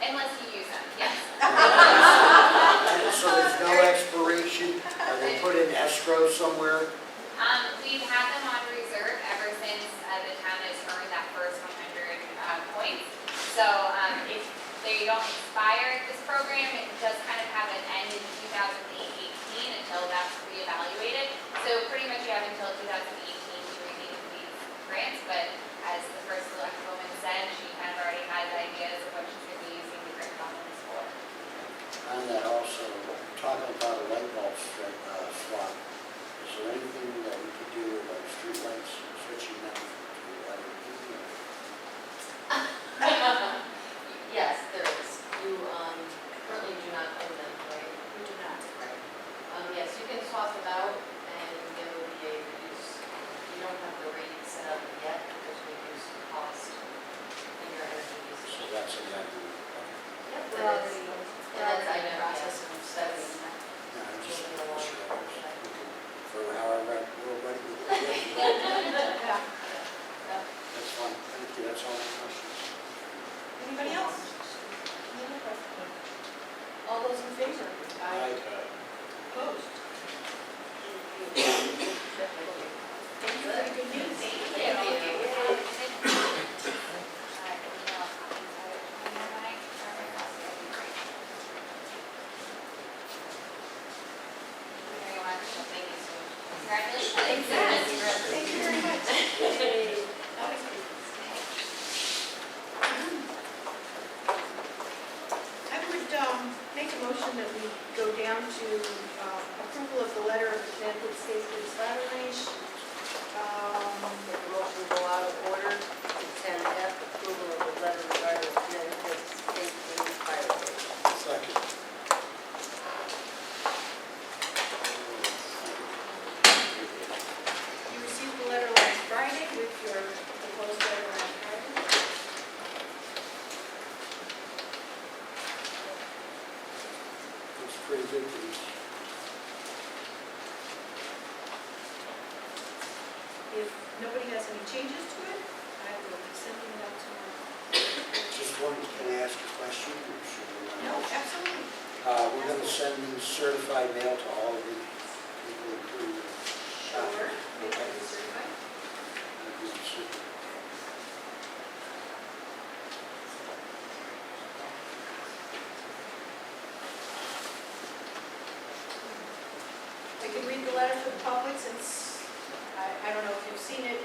unless you use them, yes. So there's no expiration? Are they put in escrow somewhere? We've had them on reserve ever since the town has earned that first 100 points. So if they don't expire at this program, it does kind of have an end in 2018 until that's reevaluated. So pretty much you have until 2018 to redeem these grants, but as the first select woman said, she kind of already has ideas of what she's going to be using the grant funds for. On that also, talking about a light bulb swap, is there anything that we could do with our street lights, switching them to LED? Yes, there is. You currently do not own them, right? We do not. Yes, you can swap them out and there will be a reduce. You don't have the rate set up yet because we use cost in your energy usage. So that's a net. Yep, We're that already, is. we're already in the process of studying that. No, I'm just sure. For however, we're ready to go. Yeah. That's fine. Thank you. That's all my questions. Anybody else? Any other questions? All those in favor? Aye. Opposed? Thank you for the good news. Congratulations. Thank you very much. That was good. I would make a motion that we go down to approval of the letter of the Connecticut State Police Lateral. Make a motion go out of order to 10F, approval of the letter regarding the Connecticut State Police Fire Station. Second. You received the letter last Friday with your proposed letter last Friday. It's pretty good news. If nobody has any changes to it, I will be sending it out tomorrow. Just one, can I ask a question? Or should we not? No, absolutely. We're going to send these certified mail to all of the people, including. Sure. Make it certified. I can read the letter for the public since, I don't know if you've seen it.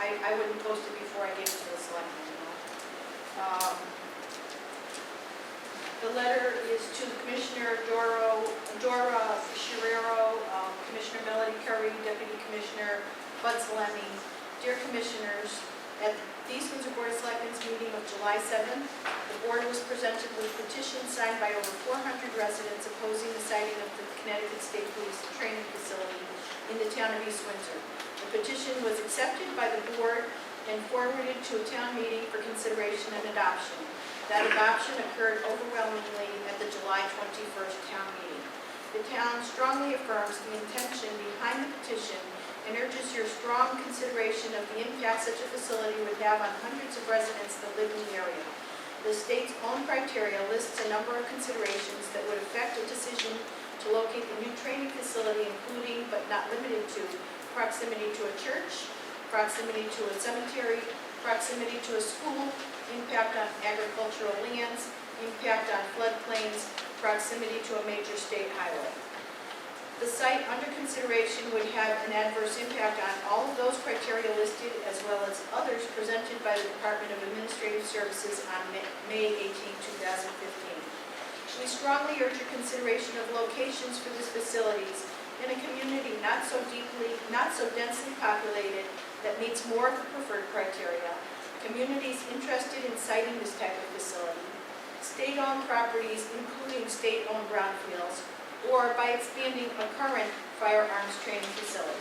I wouldn't post it before I gave it to the selectmen, you know. The letter is to Commissioner Dora Sherrero, Commissioner Melody Curry, Deputy Commissioner Bud Salemi. Dear Commissioners, at the East Windsor Board of Selectmen's meeting of July 7th, the board was presented with a petition signed by over 400 residents opposing the siting of the Connecticut State Police Training Facility in the town of East Windsor. The petition was accepted by the board and forwarded to a town meeting for consideration and adoption. That adoption occurred overwhelmingly at the July 21st town meeting. The town strongly affirms the intention behind the petition and urges your strong consideration of the impact such a facility would have on hundreds of residents that live in the area. The state's own criteria lists a number of considerations that would affect a decision to locate the new training facility, including but not limited to proximity to a church, proximity to a cemetery, proximity to a school, impact on agricultural lands, impact on floodplains, proximity to a major state highway. The site under consideration would have an adverse impact on all of those criteria listed as well as others presented by the Department of Administrative Services on May 18, 2015. We strongly urge your consideration of locations for these facilities in a community not so densely populated that meets more of the preferred criteria, communities interested in siting this type of facility, state-owned properties including state-owned brownfields, or by expanding a current firearms training facility.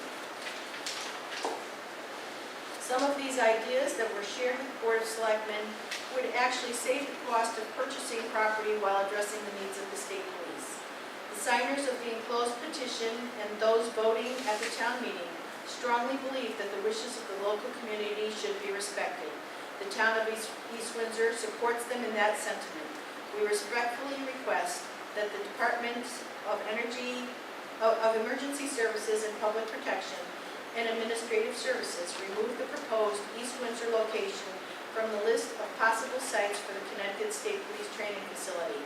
Some of these ideas that were shared with the Board of Selectmen would actually save the cost of purchasing property while addressing the needs of the state police. The signers of the enclosed petition and those voting at the town meeting strongly believe that the wishes of the local community should be respected. The town of East Windsor supports them in that sentiment. We respectfully request that the Department of Emergency Services and Public Protection and Administrative Services remove the proposed East Windsor location from the list of possible sites for the Connecticut State Police Training Facility.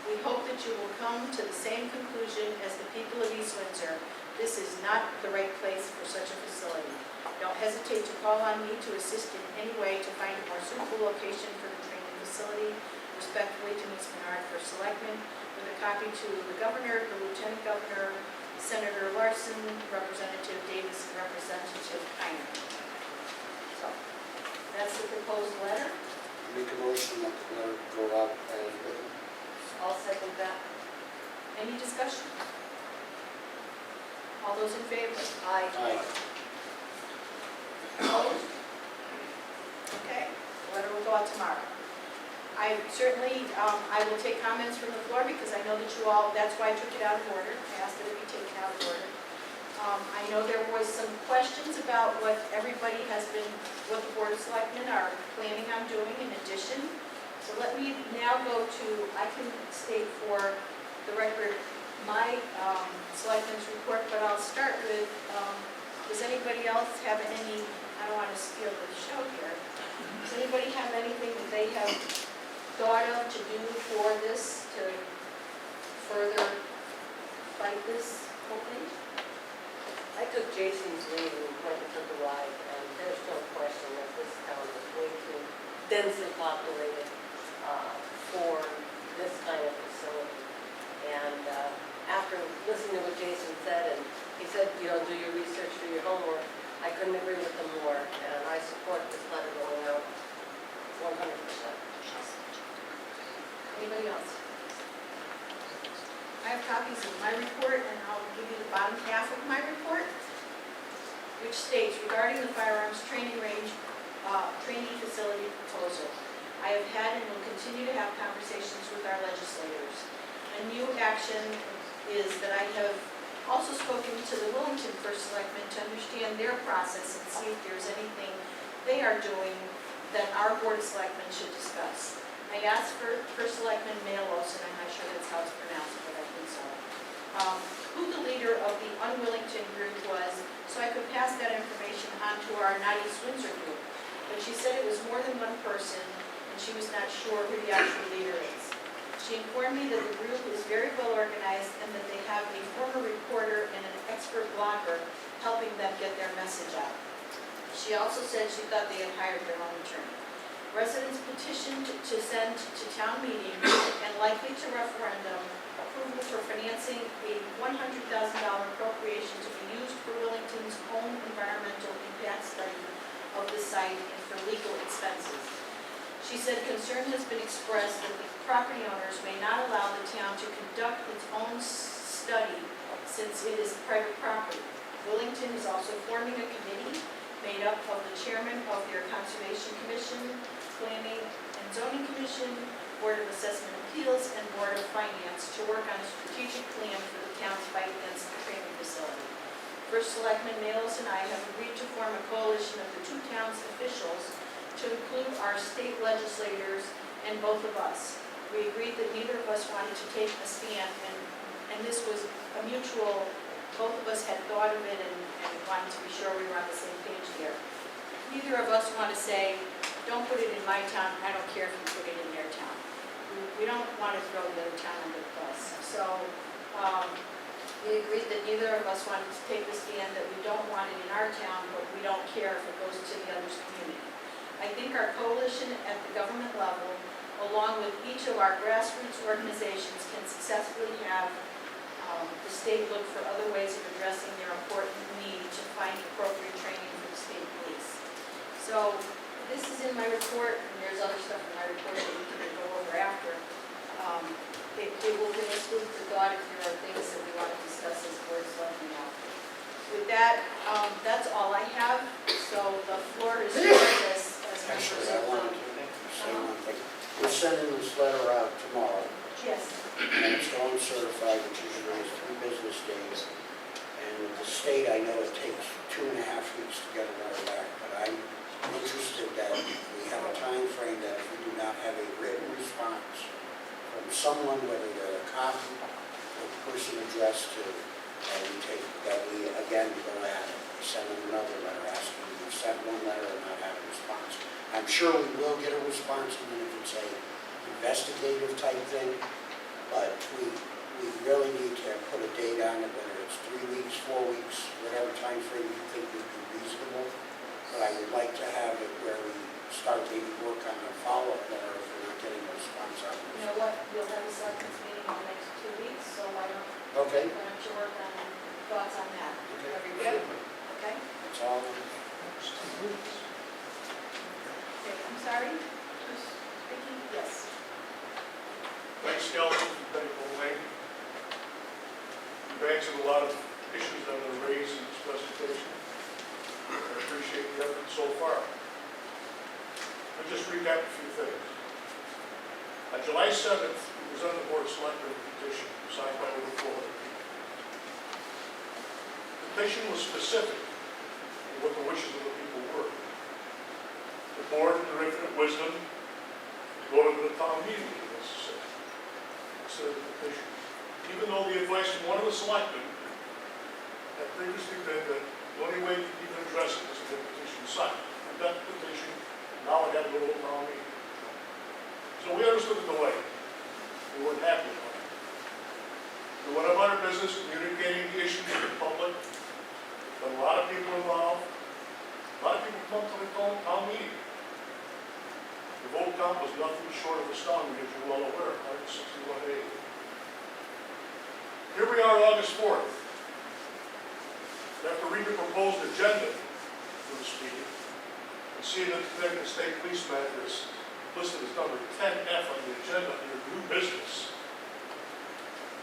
We hope that you will come to the same conclusion as the people of East Windsor. This is not the right place for such a facility. Don't hesitate to call on me to assist in any way to find a more suitable location for the training facility. Respectfully, Denise Menard, First Selectman, with a copy to the Governor, the Lieutenant Governor, Senator Larson, Representative Davis, and Representative Heiner. So, that's the proposed letter. Make a motion that the letter go out as written. I'll second that. Any discussion? All those in favor? Aye. Aye. Opposed? Okay, the letter will go out tomorrow. I certainly, I will take comments from the floor because I know that you all, that's why I took it out of order. I asked that it be taken out of order. I know there was some questions about what everybody has been, what the Board of Selectmen are planning on doing in addition. So let me now go to, I can state for the record my Selectmen's report, but I'll start with, does anybody else have any, I don't want to steal the show here. Does anybody have anything that they have thought of to do for this, to further fight this whole thing? I took Jason's lead and went and took a ride, and there's no question that this town is way too densely populated for this kind of facility. And after listening to what Jason said, and he said, you know, do your research, do your homework, I couldn't agree with him more, and I support this letter going out 100%. Anybody else? I have copies of my report, and I'll give you the bottom half of my report, which states, regarding the firearms training range, training facility proposal, I have had and will continue to have conversations with our legislators. A new action is that I have also spoken to the Wellington First Selectmen to understand their process and see if there's anything they are doing that our Board of Selectmen should discuss. I asked for First Selectman Malos, and I'm not sure that's how it's pronounced, but I think so, who the leader of the Unwillington group was, so I could pass that information on to our Not East Windsor group. But she said it was more than one person, and she was not sure who the actual leader is. She informed me that the group is very well organized and that they have a former reporter and an expert blogger helping them get their message out. She also said she thought they had hired their own attorney. Residents petitioned to send to town meeting and likely to referendum approval for financing a $100,000 appropriation to be used for Wellington's own environmental impact study of the site and for legal expenses. She said concern has been expressed that the property owners may not allow the town to conduct its own study since it is private property. Wellington is also forming a committee made up of the chairman of their Conservation Commission, Planning and Zoning Commission, Board of Assessment Appeals, and Board of Finance to work on a strategic plan for the town's fight against the training facility. First Selectman Malos and I have agreed to form a coalition of the two towns' officials to include our state legislators and both of us. We agreed that neither of us wanted to take a stand, and this was a mutual, both of us had thought of it and wanted to be sure we were on the same page there. Neither of us want to say, don't put it in my town, I don't care if you put it in their town. We don't want to throw the other town under the bus. So we agreed that neither of us wanted to take the stand that we don't want it in our town, but we don't care if it goes to the other's community. I think our coalition at the government level, along with each of our grassroots organizations, can successfully have the state look for other ways of addressing their important need to find appropriate training for the state police. So this is in my report, and there's other stuff in my report that we can go over after. It will give us food for thought if there are things that we want to discuss as board of selectmen now. With that, that's all I have, so the floor is yours as Actually, members I of wanted to say one thing. We're sending this letter out tomorrow, Yes, and it's going certified, which usually is 3 business days. And with the state, I know it takes 2.5 weeks to get a letter back, but I'm interested that we have a time frame that if we do not have a written response from someone, whether they're a cop or the person addressed to, that we again go at it. We send them another letter asking, we sent one letter and not have a response. I'm sure we will get a response, even if it's a investigative type thing, but we really need to put a date on it, whether it's 3 weeks, 4 weeks, whatever time frame you think would be reasonable. But I would like to have it where we start maybe work on a follow-up letter if we're not getting a response out of you this. know what, we'll have a selectmen's meeting in the next 2 weeks, so why don't Okay. you work on thoughts on that? Okay. Are you good? Okay? That's all. Okay, I'm sorry? Who's speaking? Yes. Mike Skelton from Petticoat Lane. You've answered a lot of issues that I'm going to raise in this presentation. I appreciate the effort so far. I'll just recap a few things. On July 7th, we presented the Board of Selectmen a petition signed by over 400 people. The petition was specific in what the wishes of the people were. The board, in their infinite wisdom, voted at the town meeting if necessary, instead of the petition. Even though the advice from one of the selectmen had previously been that the only way you can address it is to get a petition signed. We got the petition, now it had to go to the town meeting. So we understood the delay. We weren't happy about it. We went about our business communicating the issues to the public. There were a lot of people involved. A lot of people come to the town meeting. The vote count was nothing short of astounding, as you're well aware, 161 days. Here we are August 4th. After reading the proposed agenda for this meeting, and seeing that the Connecticut State Police matter is listed as number 10F on the agenda under new business,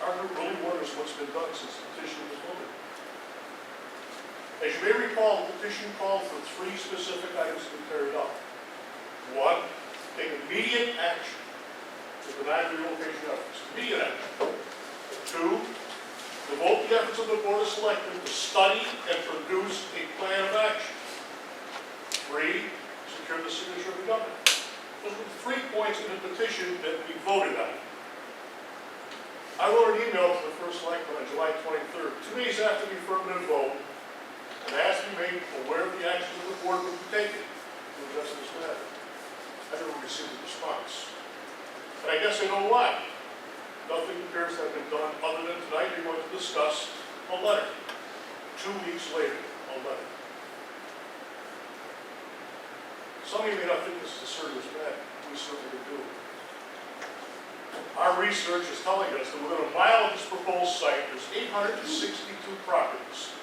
our group really wonders what's been done since the petition was voted. As you may recall, the petition called for 3 specific items to be carried out. 1, take immediate action to deny relocation efforts. Immediate action. 2, devote the efforts of the Board of Selectmen to study and produce a plan of action. 3, secure the signature of the governor. Those were the 3 points in the petition that we voted on. I wrote an email to the first selectman on July 23rd, 2 days after the affirmative vote, and asked to be made aware of the actions of the board would be taken to address this matter. I never received a response. And I guess I know why. Nothing appears to have been done other than tonight we want to discuss a letter. 2 weeks later, a letter. Some of you may not think this is a serious matter. We certainly do. Our research is telling us that within a mile of this proposed site, there's 862 properties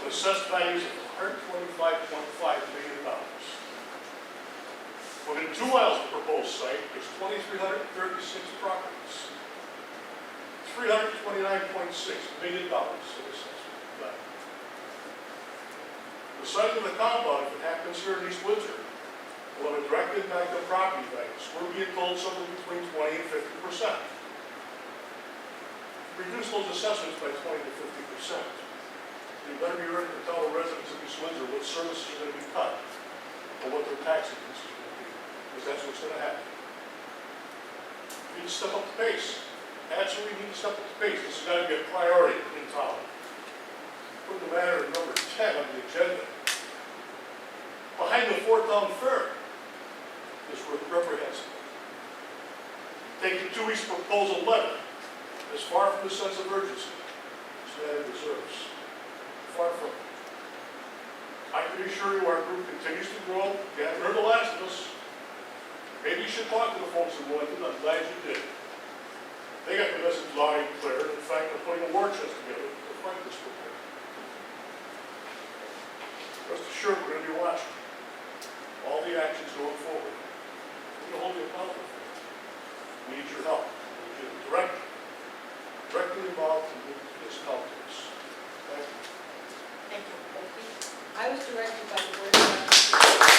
with assessed values of $125.5 million. Within 2 miles of the proposed site, there's 2,336 properties. $329.6 million in assessment value. The site of the compound, if it happens here in East Windsor, will have a direct impact on property values. We're being told somewhere between 20 and 50%. Reduce those assessments by 20 to 50%. You better be ready to tell the residents of East Windsor what services are going to be cut or what their tax increases are going to be, because that's what's going to happen. We need to step up the pace. Absolutely need to step up the pace. This has got to be a priority in town. Put the matter at number 10 on the agenda. Behind the Fort Town Fair is reprehensible. Take the 2 weeks proposal letter as far from the sense of urgency. So that service. Far from it. I can assure you our group continues to grow. You haven't heard the last of us. Maybe you should talk to the folks in Wellington. I'm glad you did. They got the message loud and clear. In fact, they're putting a war chest together to fight this program. Rest assured, we're going to be watching all the actions going forward. We're going to hold you accountable for it. We need your help. We need you directly involved in this calculus. Thank you. Thank you. I was directed by the Board of Selectmen.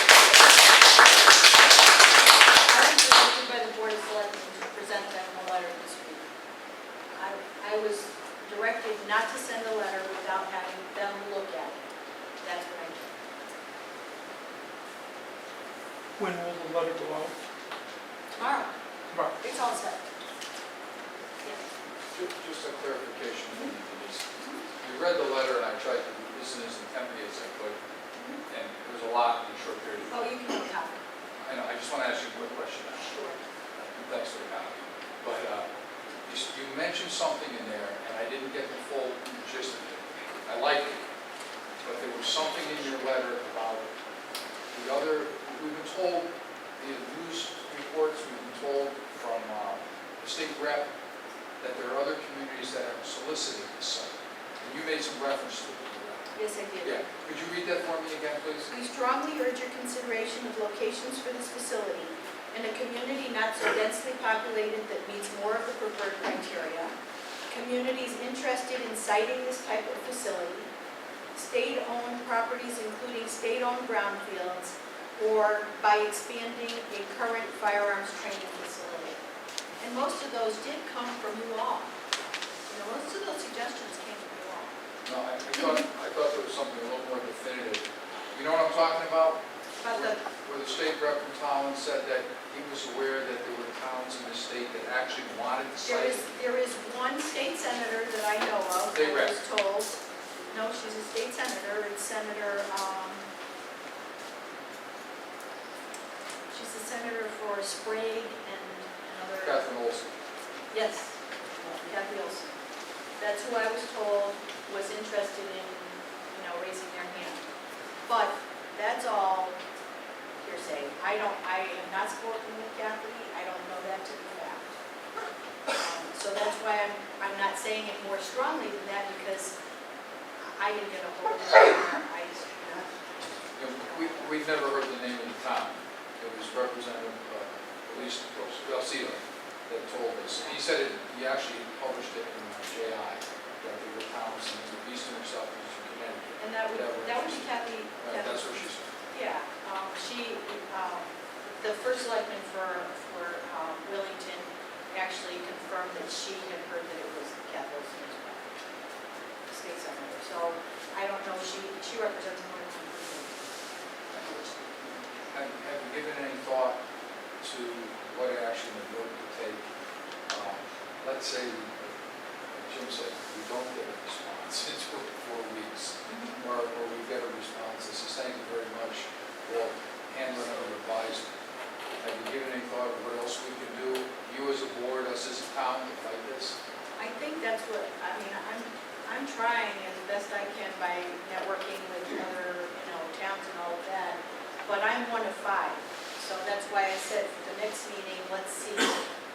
I was directed by the Board of Selectmen to present them a letter this week. I was directed not to send a letter without having them look at it. That's what I did. When will the letter go out? Tomorrow, Tomorrow. it's all set. Yes. Just a clarification from you, Denise. You read the letter, and I tried to listen as intently as I could, and there was a lot in a short period of Oh, time. you can have a copy. I know, I just want to ask you a quick question now. Sure. And thanks for the copy. But you mentioned something in there, and I didn't get the full gist of it. I liked it, but there was something in your letter about the other, we've been told, the news reports, we've been told from the state rep that there are other communities that are soliciting this site. And you made some reference to it. Yes, I did. Yeah, could you read that for me again, please? We strongly urge your consideration of locations for this facility in a community not so densely populated that meets more of the preferred criteria, communities interested in siting this type of facility, state-owned properties including state-owned brownfields, or by expanding a current firearms training facility. And most of those did come from you all. You know, most of those suggestions came from you all. No, I thought there was something a little more definitive. You know what I'm talking about? But Where the state rep from Tallinn said that he was aware that there were towns in the state that actually wanted to site. there is one state senator that I know of, State I rep. was told. No, she's a state senator. It's Senator, she's a senator for Sprague and another. Catherine Olson. Yes, Kathy Olson. That's who I was told was interested in, raising their hand. But that's all hearsay. I have not spoken with Kathy. I don't know that to be fact. So that's why I'm not saying it more strongly than that, because I didn't get a hold of her. You know, we've never heard the name of the town. It was Representative Elise Garcia that told us. He said he actually published it in JI, that there were towns in eastern and southeastern Connecticut. And that would be Kathy. That's what she said. Yeah, the first selectman for Willington actually confirmed that she had heard that it was Kathy Olson as well, the state senator. So I don't know, she represents more than one person. Have you given any thought to what action the board could take? Let's say, like Jim said, we don't get a response in 4 weeks, or we get a response that says, thank you very much for handling our advisement. Have you given any thought of what else we can do, you as a board, us as a town, to fight this? I think that's what, I'm trying as best I can by networking with other, towns and all of that, but I'm one of 5. So that's why I said for the next meeting, let's see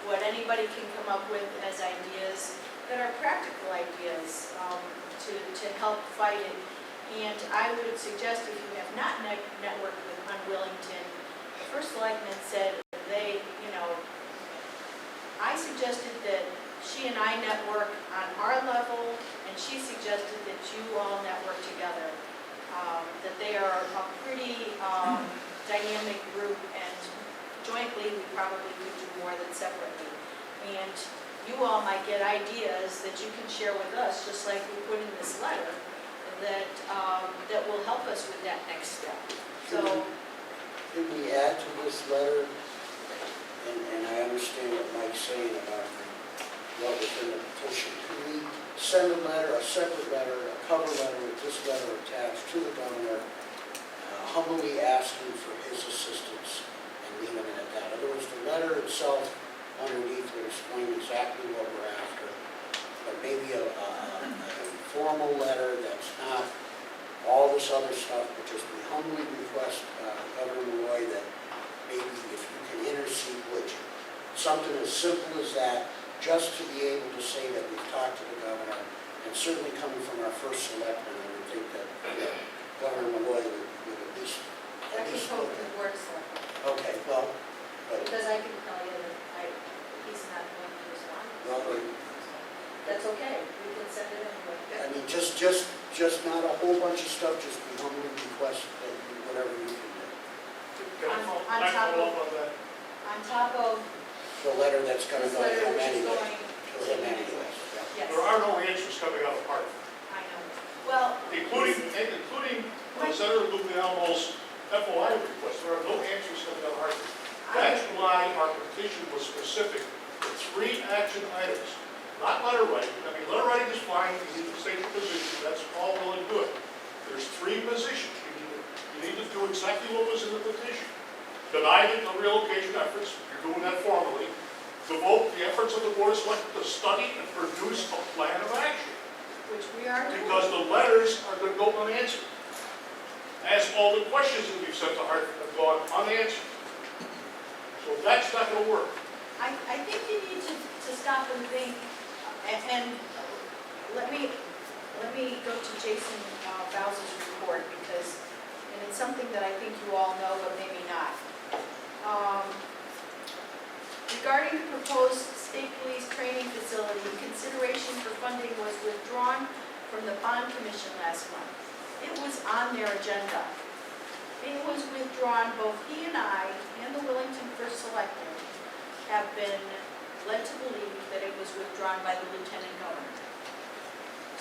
what anybody can come up with as ideas that are practical ideas to help fight it. And I would suggest, if you have not networked with Unwillington, the first selectman said I suggested that she and I network on our level, and she suggested that you all network together. That they are a pretty dynamic group, and jointly we probably could do more than separately. And you all might get ideas that you can share with us, just like we put in this letter, that will help us with that next step. So, Did we add to this letter, and I understand what Mike's saying about what was in the petition, could we send a letter, a separate letter, a cover letter with this letter attached to the governor, humbly asking for his assistance, and leaving it at that? In other words, the letter itself underneath would explain exactly what we're after, but maybe a formal formal letter that's not all this other stuff, but just we humbly request Governor Malloy that maybe if you can intercede, would you? Something as simple as that, just to be able to say that we've talked to the governor, and certainly coming from our first selectman, I would think that Governor Malloy would at least. That can go to the board of selectmen, Okay, well, but, because I can tell you that he's not going to respond. well, That's okay, we can send it anyway. I mean, just not a whole bunch of stuff, just we humbly request that you, whatever you can do. Can I On follow up on that? On top of The letter that's gonna this go to letter, him which is anyway. going, To him anyway, yeah. yes, There are no answers coming out of Hartford, I know. Well, including Senator Lupiano's FOI request. There are no answers coming out of Hartford. That's why our petition was specific to 3 action items, not letter writing. I mean, letter writing is fine, you need to state the position, that's all well and good. There's 3 positions. You need to do exactly what was in the petition. Deny the relocation efforts, you're doing that formally. Devote the efforts of the Board of Selectmen to study and produce a plan of action. which we are doing. Because the letters are going to go unanswered. As all the questions that we've sent to Hartford have gone unanswered. So that's not going to work. I think you need to stop and think, and let me go to Jason Bowser's report, because, and it's something that I think you all know, but maybe not. Regarding the proposed state police training facility, consideration for funding was withdrawn from the bond commission last month. It was on their agenda. It was withdrawn. Both he and I and the Wellington First Selectmen have been led to believe that it was withdrawn by the Lieutenant Governor.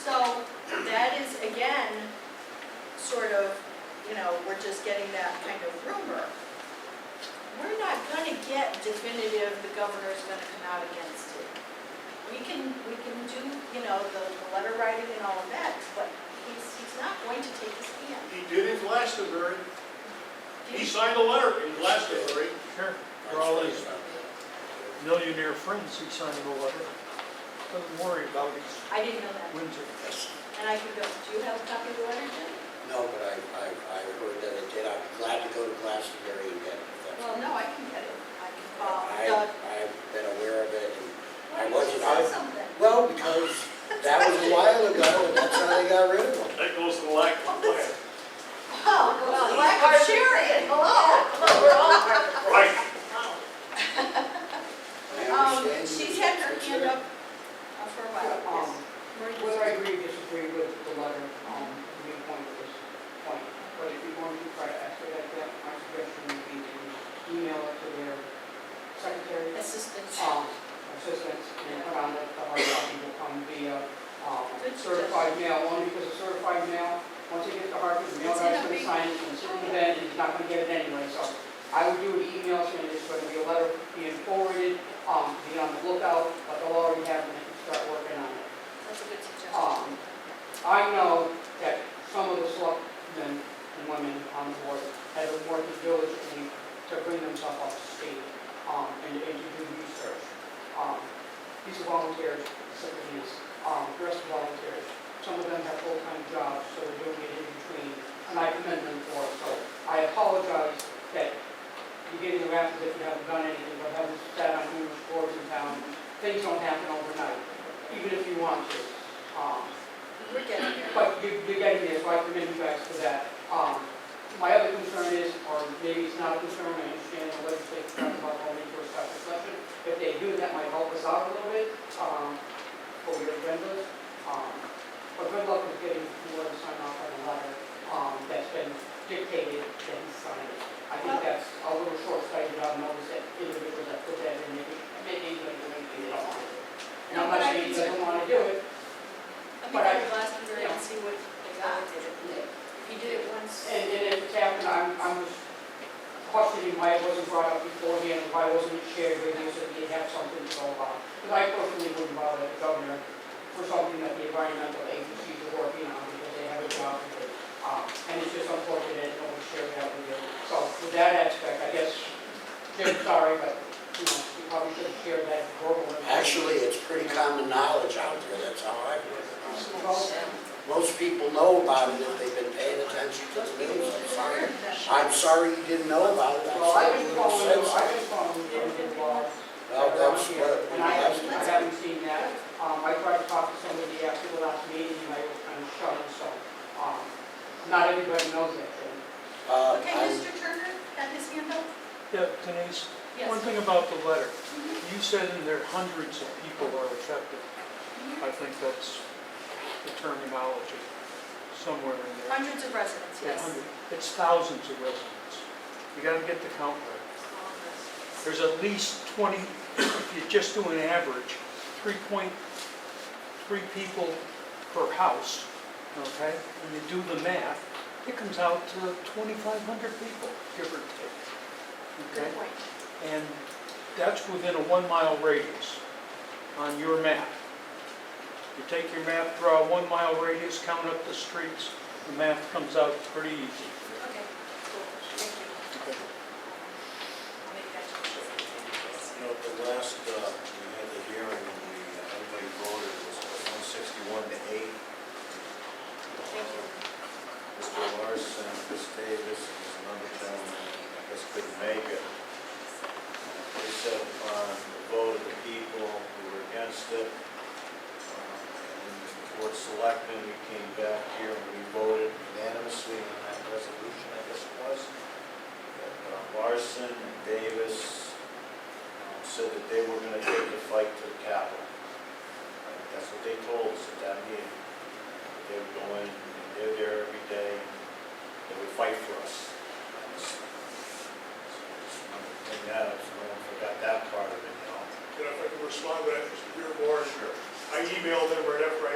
So that is, again, sort of, we're just getting that kind of rumor. We're not going to get definitive, the governor's going to come out against it. We can do, the letter writing and all of that, but he's not going to take a stand. He did in Glastonbury. He signed a letter in Glastonbury. Sure. For all his millionaire friends, he signed a letter. Doesn't worry about his I didn't know that. Windsor. And I can go, do you have a copy of the letter, Jim? No, but I heard that it did. I'd be glad to go to Glastonbury and get it. if that's- Well, no, I can get it. I can call I've Doug. been aware of it, and I Why did wasn't, you say something? well, because that was a while ago, and that's how they got rid of them. That goes to the lack of plan. Oh, well, lack of sharing, hello. We're all part of it. Right. I understand. She's had her hand up for a while. Yes. Marie, Whether I agree or disagree with the letter, the main point at this point, but if you're going to try to expedite that, my suggestion would be to email it to their secretary, Assistants. assistants, and put on the hard copy will come via Good certified mail, only because of certified mail, once it gets to Harvard, the mail It's guy's in a going to big- sign it, and sit in the bed, and he's not going to get it anyway, so I would do an email saying it's going to be a letter being forwarded, be on the lookout, but they'll already have it, and start working on it. That's a good suggestion. I know that some of the selectmen and women on the board have been working diligently to bring themselves up to speed, and to do research. These are volunteers, civilians, the rest are volunteers. Some of them have full-time jobs, so they're doing it in between, and I commend them for it. So I apologize that you're getting the rap as if you haven't done anything, but haven't sat on numerous boards in town. Things don't happen overnight, even if you want to. We're getting there. But you're getting there, so I commend you guys for that. My other concern is, or maybe it's not a concern, I understand the legislature talking about going into a special session. If they do, that might help us out a little bit for your agendas. But good luck with getting whoever to sign off on the letter that's been dictated that he signed. I think that's a little short-sighted. I've noticed that individuals that put that in, make anybody do anything they don't want to do. And I'm not saying he doesn't want to do it. Let me go to Glastonbury and see what they got. If he did it once. And if it's happened, I'm just questioning why it wasn't brought up beforehand, why wasn't it shared with you so that you'd have something to go about. Because I personally wouldn't bother the governor for something that the environmental agencies are working on because they have a job to do. And it's just unfortunate that nobody shared that with you. So with that aspect, I guess, Jim, sorry, but you probably should have shared that verbally. Actually, it's pretty common knowledge out there, that's how I've heard it. Well, Most people know about it if they've been paying attention to the news. I'm sorry you didn't know about it. I'm Well, sorry I've you been didn't say following, so. I've been following the local laws. Well, that's around here, what, And I haven't seen that. I tried to talk to somebody after the last meeting, and I was kind of shut, so, not everybody knows that, Jim. Okay, I'm- Mr. Turner, had his hand up? Yeah, Denise, Yes. one thing about the letter, you said in there hundreds of people are affected. I think that's the terminology, somewhere in there. Hundreds of residents, Yeah, yes. It's thousands of residents. You gotta get the count right. There's at least 20, if you just do an average, 3.3 people per house, okay? When you do the math, it comes out to 2,500 people, give or take. Okay? Good point. And that's within a 1-mile radius on your map. You take your map, draw a 1-mile radius, count up the streets, the math comes out pretty easy. Okay, cool, thank you. I'll make that change. You know, the last, we had the hearing, and everybody voted, it was 161 to 8. Thank you. Mr. Larson, Chris Davis, and there's another gentleman, I guess couldn't make it. They said upon the vote of the people who were against it, and the board of selectmen, we came back here and we voted unanimously on that resolution, I guess it was. That Larson and Davis said that they were going to take the fight to the Capitol. That's what they told us at that meeting. They would go in, they're there every day, they would fight for us. So just wanted to bring that up, so no one forgot that part of it, you know. And if I can respond to that, Mr. Dearborn, I emailed them right after I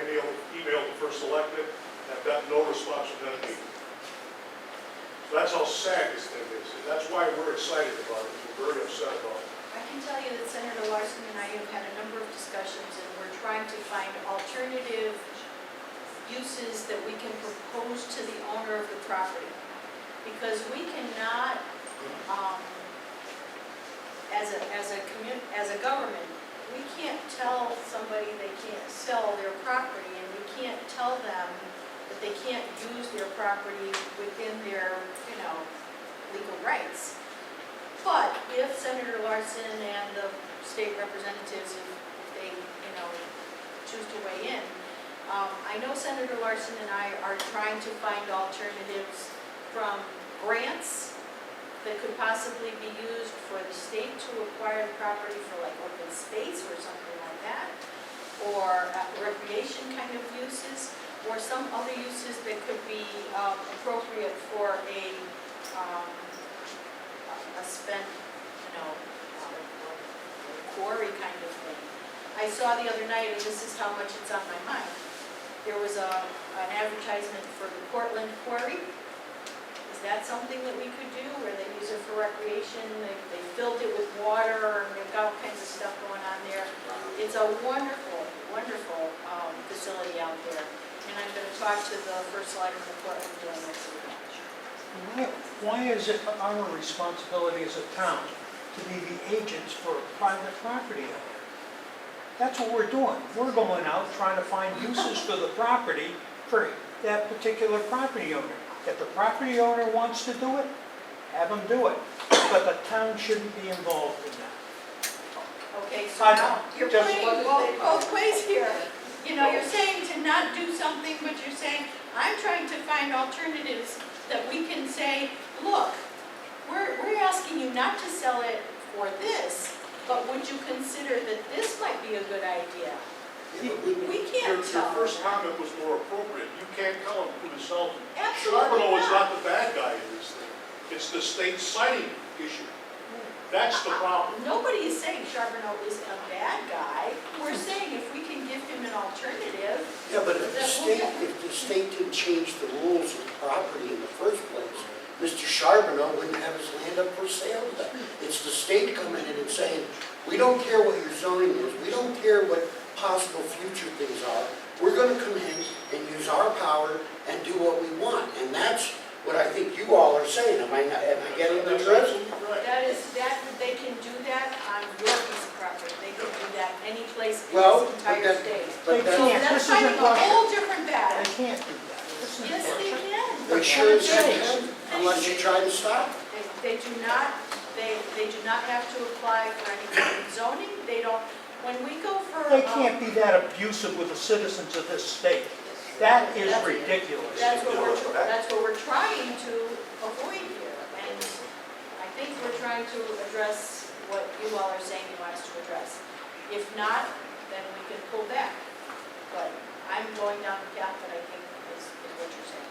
emailed the first selectman, and I've got no response from that meeting. So that's how sad this thing is, and that's why we're excited about it, we're very upset about it. I can tell you that Senator Larson and I have had a number of discussions, and we're trying to find alternative uses that we can propose to the owner of the property. Because we cannot, as a government, we can't tell somebody they can't sell their property, and we can't tell them that they can't use their property within their, legal rights. But if Senator Larson and the state representatives, if they, choose to weigh in, I know Senator Larson and I are trying to find alternatives from grants that could possibly be used for the state to acquire property for like open space or something like that, or recreation kind of uses, or some other uses that could be appropriate for a spent, quarry kind of thing. I saw the other night, and this is how much it's on my mind. There was an advertisement for the Portland Quarry. Is that something that we could do, where they use it for recreation? They filled it with water, and they've got all kinds of stuff going on there. It's a wonderful, wonderful facility out there. And I'm going to talk to the first selectman of Portland during next week. Why is it our responsibility as a town to be the agents for a private property owner? That's what we're doing. We're going out trying to find uses for the property for that particular property owner. If the property owner wants to do it, have them do it. But the town shouldn't be involved in that. Okay, so I now know. you're Just playing both ways here. You're saying to not do something, but you're saying, I'm trying to find alternatives that we can say, look, we're asking you not to sell it for this, but would you consider that this might be a good idea? Yeah, but We can't Your tell first them. comment was more appropriate, you can't tell them who to sell to. Absolutely Charbonneau is not. not the bad guy in this thing, it's the state citing issue. That's the problem. Nobody is saying Charbonneau is a bad guy. We're saying if we can give him an alternative. Yeah, but if that we'll get- if the state didn't change the rules of the property in the first place, Mr. Charbonneau wouldn't have his land up for sale then. It's the state coming in and saying, we don't care what your zoning is, we don't care what possible future things are. We're gonna come in and use our power and do what we want. And that's what I think you all are saying. Am I getting the That's drift? absolutely right. They can do that on your piece of property. They can do that any place in Well, this entire state. but They that's, can't. That's This fighting isn't a Russia. whole different They battle. can't. sure as heck can, unless you try to stop it. They do not, they do not have to apply for any kind of zoning, they don't, when we go for. They can't be that abusive with the citizens of this state. That is ridiculous. That's what we're trying to avoid here, and I think we're trying to address what you all are saying you want us to address. If not, then we can pull back, but I'm going down the path that I think is what you're saying.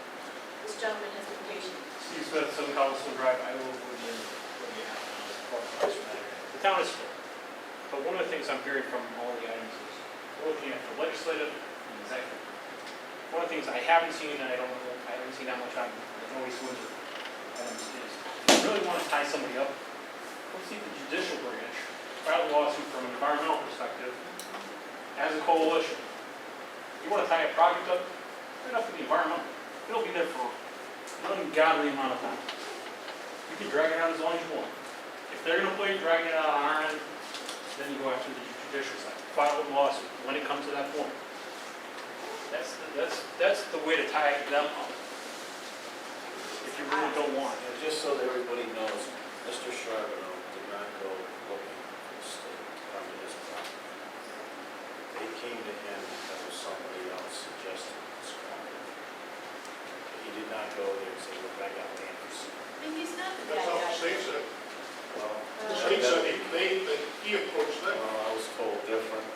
This gentleman has been patient. Steve Smith, 7 Cobblestone Drive, I live within, what do you have, the town is full. But one of the things I'm hearing from all the items is, we're looking at the legislative and executive. One of the things I haven't seen, and I haven't seen that much on the East Windsor items is, if you really want to tie somebody up, let's see the judicial branch, file a lawsuit from an environmental perspective, as a coalition. You want to tie a project up, right up to the environmental. It'll be there for an ungodly amount of time. You can drag it out as long as you want. If they're going to play dragging it out on our end, then you go after the judicial side. File a lawsuit when it comes to that point. That's the way to tie them up. If you really don't want it. And just so that everybody knows, Mr. Charbonneau did not go looking for the state to come to his property. They came to him because somebody else suggested this property. He did not go there and say, look, I got land for sale. And he's not the That's bad not guy. the state said. Well, The state said he approached them. I was told different.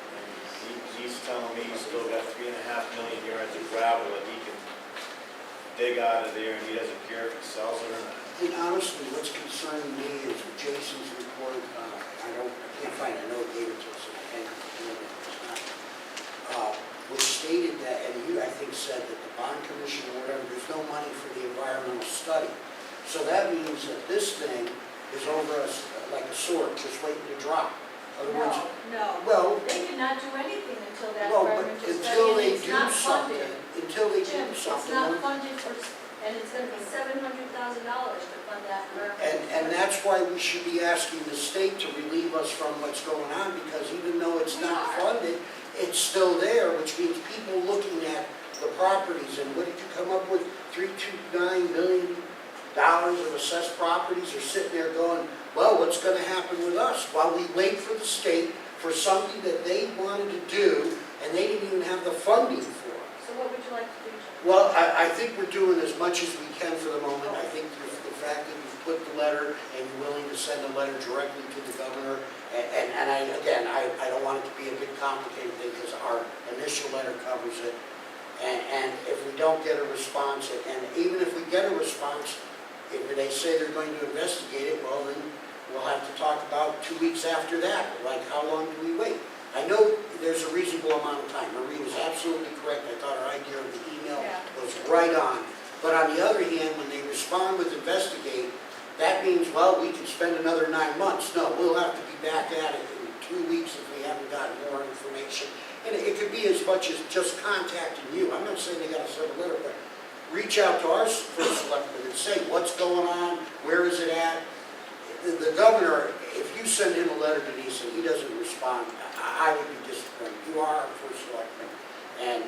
And he's telling me he's still got 3.5 million yards of gravel that he can dig out of there, and he doesn't care if he sells it or not. And honestly, what's concerning me is Jason's report, I can't find, I know it gave it to us, and I can't remember if it's not, which stated that, and you, I think, said that the bond commission or whatever, there's no money for the environmental study. So that means that this thing is over us like a sword, just waiting to drop. Other words, No, well, they did not do anything until that well, but environmental study, until and they it's do not something, funded. until they Jim, do it's something. not funded for, and it's gonna be $700,000 to fund that environmental. And that's why we should be asking the state to relieve us from what's going on, because even though it's not funded, it's still there, which means people looking at the properties, and what did you come up with? $329 million of assessed properties are sitting there going, well, what's gonna happen with us? While we wait for the state for something that they wanted to do, and they didn't even have the funding for it. So what would you like to do, Jim? Well, I think we're doing as much as we can for the moment. I think the fact that you've put the letter and you're willing to send a letter directly to the governor, and I don't want it to be a big complicated thing because our initial letter covers it. And if we don't get a response, and even if we get a response, if they say they're going to investigate it, well, then we'll have to talk about 2 weeks after that. Like, how long do we wait? I know there's a reasonable amount of time. Marie was absolutely correct. I thought her idea of the email was right on. But on the other hand, when they respond with investigate, that means, well, we can spend another 9 months. No, we'll have to be back at it in 2 weeks if we haven't gotten more information. And it could be as much as just contacting you. I'm not saying they got to send a letter, but reach out to our first selectman and say, what's going on? Where is it at? The governor, if you send him a letter, Denise, and he doesn't respond, I would be disappointed. You are our first selectman, and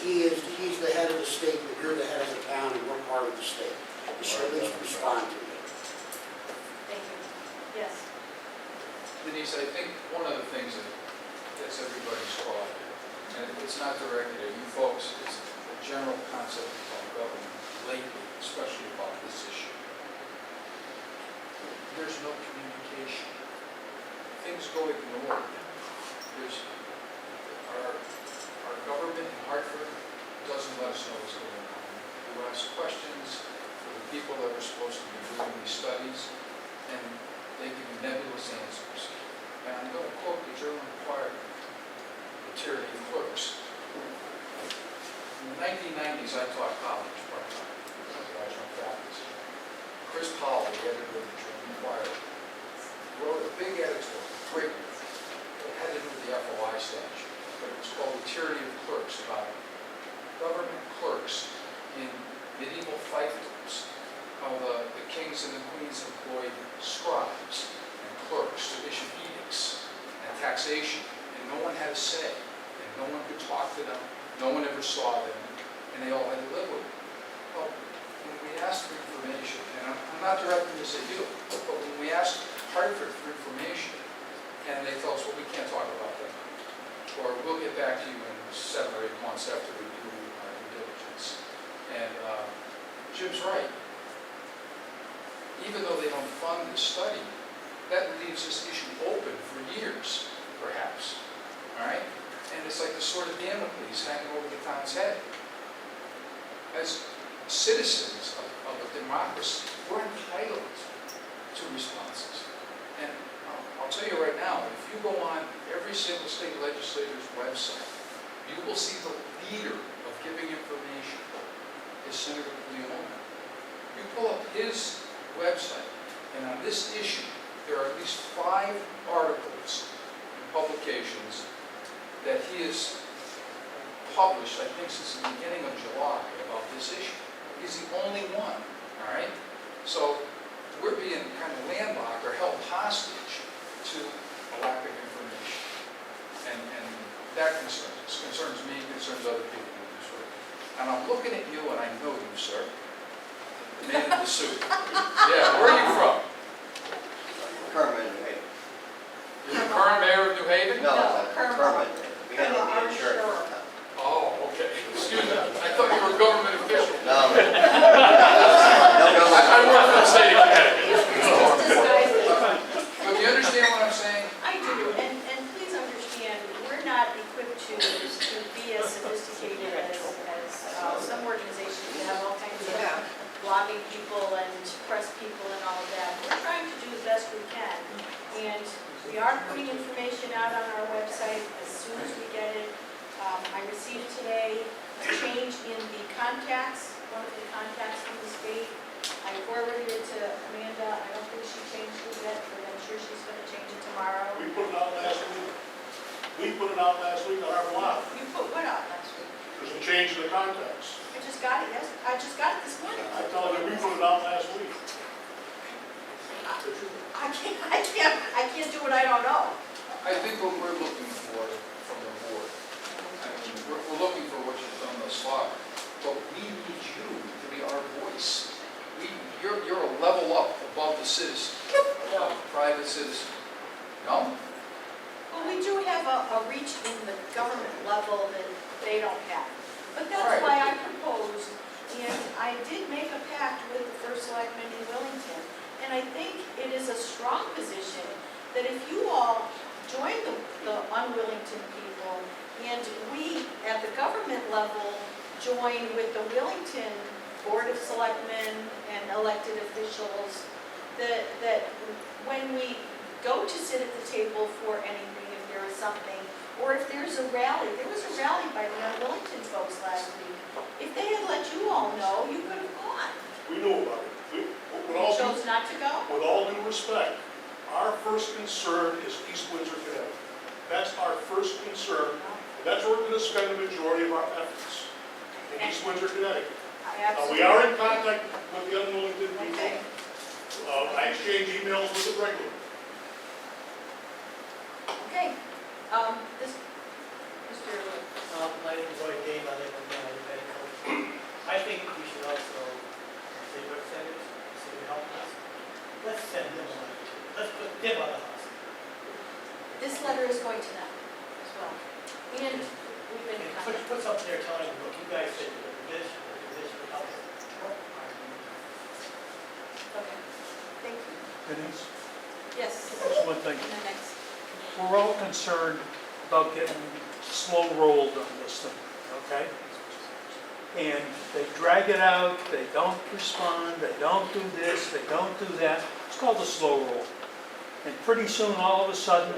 he's the head of the state, but you're the head of the town, and we're part of the state. You should at least respond to me. Thank you. Yes. Denise, I think one of the things that's everybody's caught, and it's not directed at you folks, it's the general concept of government lately, especially about this issue. There's no communication. Things go ignored. Our government in Hartford doesn't let us know what's going on. You ask questions for the people that are supposed to be doing these studies, and they give you nebulous answers. And I'm going to quote the Journal Inquirer, the tyranny of clerks. In the 1990s, I taught college part-time as an adjunct faculty. Chris Powell, the editor of the Journal Inquirer, wrote a big editorial, great one. It had to do with the FOI statute, but it was called The Tyranny of Clerks, about government clerks in medieval fiefdoms, how the kings and the queens employed scribes and clerks to issue edicts and taxation, and no one had a say, and no one could talk to them, no one ever saw them, and they all had to live with it. Well, when we ask for information, and I'm not directing this at you, but when we ask Hartford for information, and they tell us, well, we can't talk about that, or we'll get back to you in 7 or 8 months after we do our due diligence. And Jim's right. Even though they don't fund the study, that leaves this issue open for years, perhaps, all right? And it's like the sword of Damocles hanging over the town's head. As citizens of a democracy, we're entitled to responses. And I'll tell you right now, if you go on every single state legislator's website, you will see the leader of giving information is Senator Leone. You pull up his website, and on this issue, there are at least 5 articles and publications that he has published, I think since the beginning of July, about this issue. He's the only one, all right? So we're being kind of landlocked or held hostage to a lack of information. And that concerns me, concerns other people in this room. And I'm looking at you, and I know you, sir, the man in the suit. Yeah, where are you from? Kermit, New Haven. You're the current mayor of New Haven? No, Kermit. We handle the insurance. Oh, okay. Excuse me. I thought you were a government official. No. No I work for the state of Connecticut. Disguise. But you understand what I'm saying? I do, and please understand, we're not equipped to be as sophisticated as some organizations that have all kinds of blogging people and press people and all of that. We're trying to do the best we can, and we are putting information out on our website as soon as we get it. I received today a change in the contacts, one of the contacts from the state. I forwarded it to Amanda. I don't think she changed it yet, but I'm sure she's going to change it tomorrow. We put it out last week. We put it out last week on our blog. You put what out last week? There's a change in the contacts. I just got it, yes, I just got it this morning. I tell you, we put it out last week. I can't do what I don't know. I think what we're looking for from the board, I mean, we're looking for what you've done thus far, but we need you to be our voice. You're a level up above the citizen, above the private citizen. No? Well, we do have a reach in the government level that they don't have. But that's Right. why I proposed, and I did make a pact with the first selectman in Wellington, and I think it is a strong position that if you all join the unwillington people, and we, at the government level, join with the Wellington Board of Selectmen and elected officials, that when we go to sit at the table for anything, if there is something, or if there's a rally. There was a rally by the Wellington folks last week. If they had let you all know, you could have gone. We knew about it. You chose not to go? With all due respect, our first concern is East Windsor, Connecticut. That's our first concern. And that's where we're going to spend the majority of our efforts, in East Windsor, Connecticut. We are in contact with the unwillington people. Okay. I exchange emails with them regularly. Okay. Mr. My name is Roy Dave, I live in Medco. I think we should also, city representatives, city help us, let's send them a letter too. Let's put them on the house. This letter is going to them as well. And we've been in contact. Put something there telling them, look, you guys said you look at this would help us. Okay. Thank you. Denise, Yes. just one thing. And the next. We're all concerned about getting slow-rolled on this thing, okay? And they drag it out, they don't respond, they don't do this, they don't do that. It's called a slow roll. And pretty soon, all of a sudden,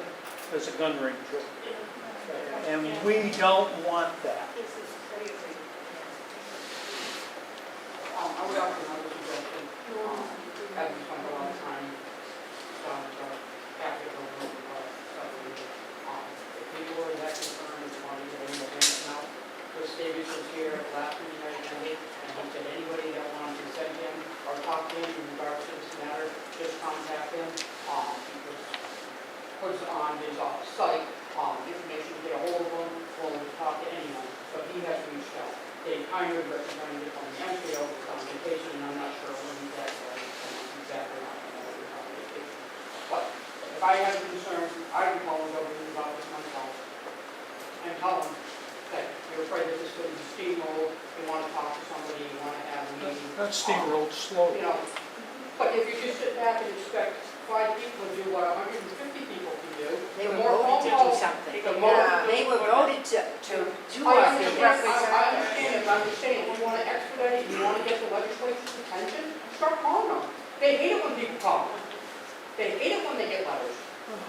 there's a gun range. And we don't want that. I would offer another suggestion. Having spent a lot of time after the if people are that concerned, want to get any events out. Chris Davis was here last meeting I attended, and he said anybody that wanted to send him or talk to him in regards to this matter, just contact him. He puts on his site information to get a hold of him or to talk to anyone, but he has reached out. Dave Kiner represented from Enfield was on vacation, and I'm not sure when he's back, exactly not know when he's on vacation. But if I had a concern, I would call him over to his office myself and tell him that you're afraid that this could be steamrolled, you want to talk to somebody, you want to have a meeting. That's steamrolled slow. You know, but if you just sit back and expect 5 people to do what 150 people can do, They the were more voted to phone do calls, something. the more. Yeah, they were voted to do I our understand, thing. I understand, it, I'm just saying, if you want to expedite it, you want to get the legislature's attention, start calling them. They hate it when people call. They hate it when they get letters.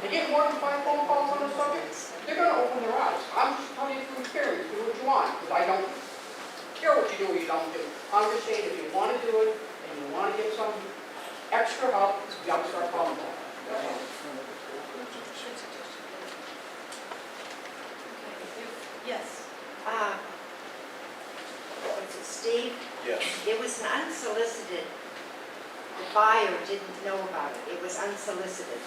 They get more than 5 phone calls on the subject, they're gonna open their eyes. I'm just telling you through experience, do what you want, because I don't care what you do or you don't do. I'm just saying, if you want to do it, and you want to get some extra help, you got to start calling them. That's all. Yes. Was it Steve? Yes. It was an unsolicited, the buyer didn't know about it. It was unsolicited.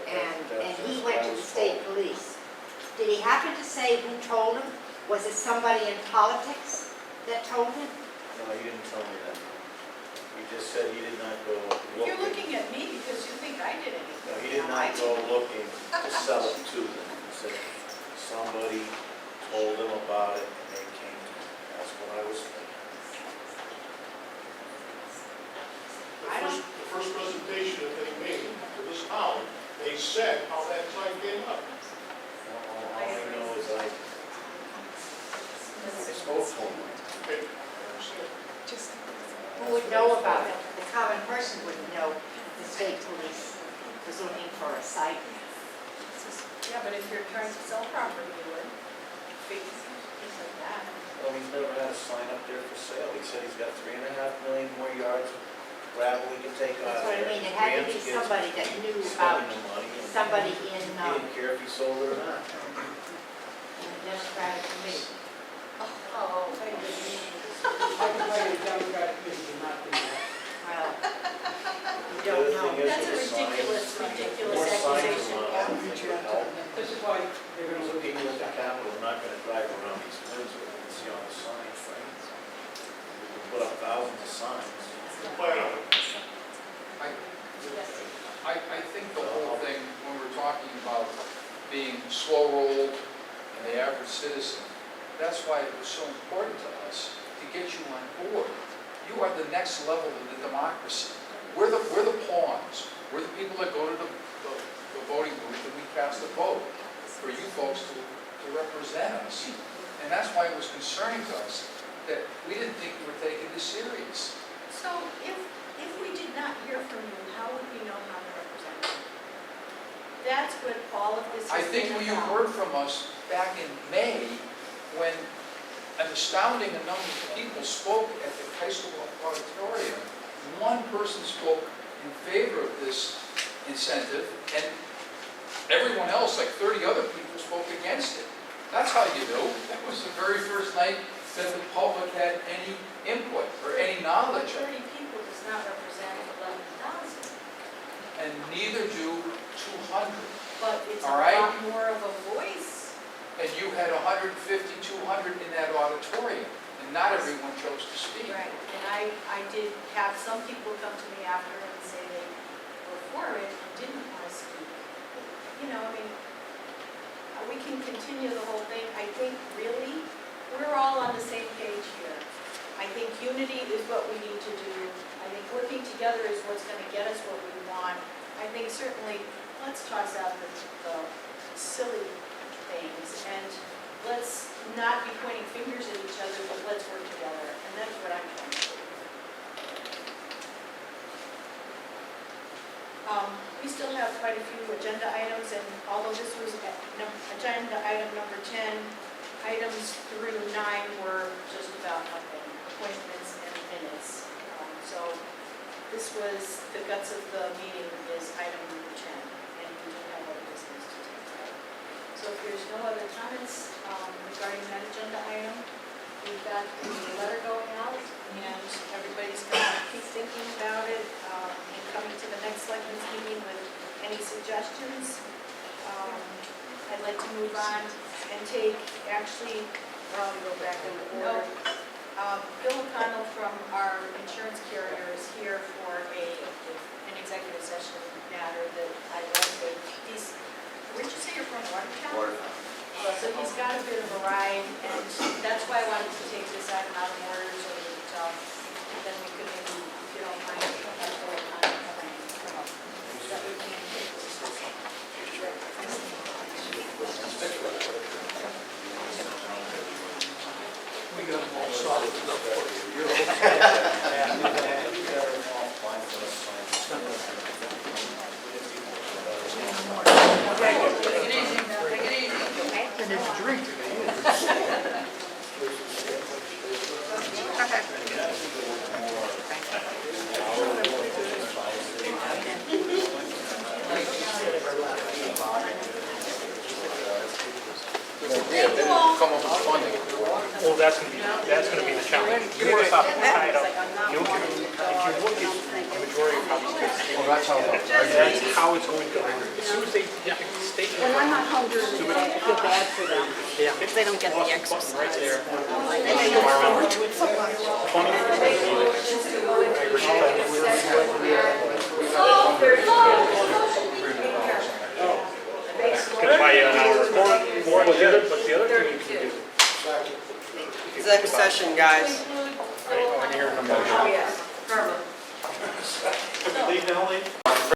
And he went to the state police. Did he happen to say who told him? Was it somebody in politics that told him? No, he didn't tell me that. He just said he did not go looking. You're looking at me because you think I did anything. No, he did not go looking to sell it to them. He said somebody told him about it and they came to him. That's what I was thinking. The first presentation that they made to this town, they said how that site came up. All I know is I spoke to him. Okay. Who would know about it? The common person wouldn't know. The state police was looking for a site. Yeah, but if you're trying to sell property, you would. Things like that. Well, he's never had a sign up there for sale. He said he's got 3.5 million more yards of gravel he can take out That's of what I there. mean. It had to be Grandkids somebody that knew about, spending the money. and somebody in He didn't care if he sold it or not. the Democratic Committee. Oh, thank you. I can tell you, the Democratic Committee did not do that. Well, you The don't other know. thing is That's a with the signs, ridiculous more signs accusation. around, I think would help. This is why they're going to Because look people at the at that. Capitol are not gonna drive around these Windsor and see all the signs, right? We can put up thousands of signs. Plan on it. I think the whole thing, when we're talking about being slow-rolled and the average citizen, that's why it was so important to us to get you on board. You are the next level of the democracy. We're the pawns. We're the people that go to the voting booth and we cast a vote for you folks to represent us. And that's why it was concerning to us that we didn't think you were taking this serious. So if we did not hear from you, how would we know how to represent you? That's what all of this is I think about. you heard from us back in May when an astounding number of people spoke at the high school auditorium. One person spoke in favor of this incentive, and everyone else, like 30 other people, spoke against it. That's how you know. That was the very first night that the public had any input or any But knowledge. 30 people does not represent 11,000. And neither do 200. But it's a All right. lot more of a voice. And you had 150, 200 in that auditorium, and not everyone chose to speak. Right. And I did have some people come to me after and say they were for it and didn't want to speak. You know, I mean, we can continue the whole thing. I think really, we're all on the same page here. I think unity is what we need to do. I think working together is what's going to get us what we want. I think certainly, let's toss out the silly things and let's not be pointing fingers at each other, but let's work together. And that's what I'm trying to do. We still have quite a few agenda items, and although this was agenda item number 10, items through 9 were just about nothing, appointments and minutes. So this was the guts of the meeting is item number 10, and we do have other business to take care of. So if there's no other comments regarding that agenda item, we've got the letter going out, and everybody's going to keep thinking about it and coming to the next Selectmen's meeting with any suggestions. I'd like to move on and take actually I'll go back in the No. order. Bill O'Connell from our insurance carrier is here for an executive session matter that I'd like to, where'd you say you're from, Watertown? Watertown. So he's got a bit of a ride, and that's why I wanted to take this item out of order, so that then we could maybe, if you don't mind, have Bill O'Connell come up. That we can take this. We got them all solid enough for you. I need a drink today. Thank you all. Come up with funding. Well, that's gonna be the challenge. You want to stop tied up, if you look at the majority of houses, Well, that's how, that's how it's going to go. As soon as they pick the state. When I'm not home during the day, I feel bad for them. If they don't get the exercise. Right there. They look forward to it so much. Gonna buy you an hour more than the other, but the other thing you can do. Exec session, guys. I want to hear a motion. Oh, yes. Herman. Leave now, Lee?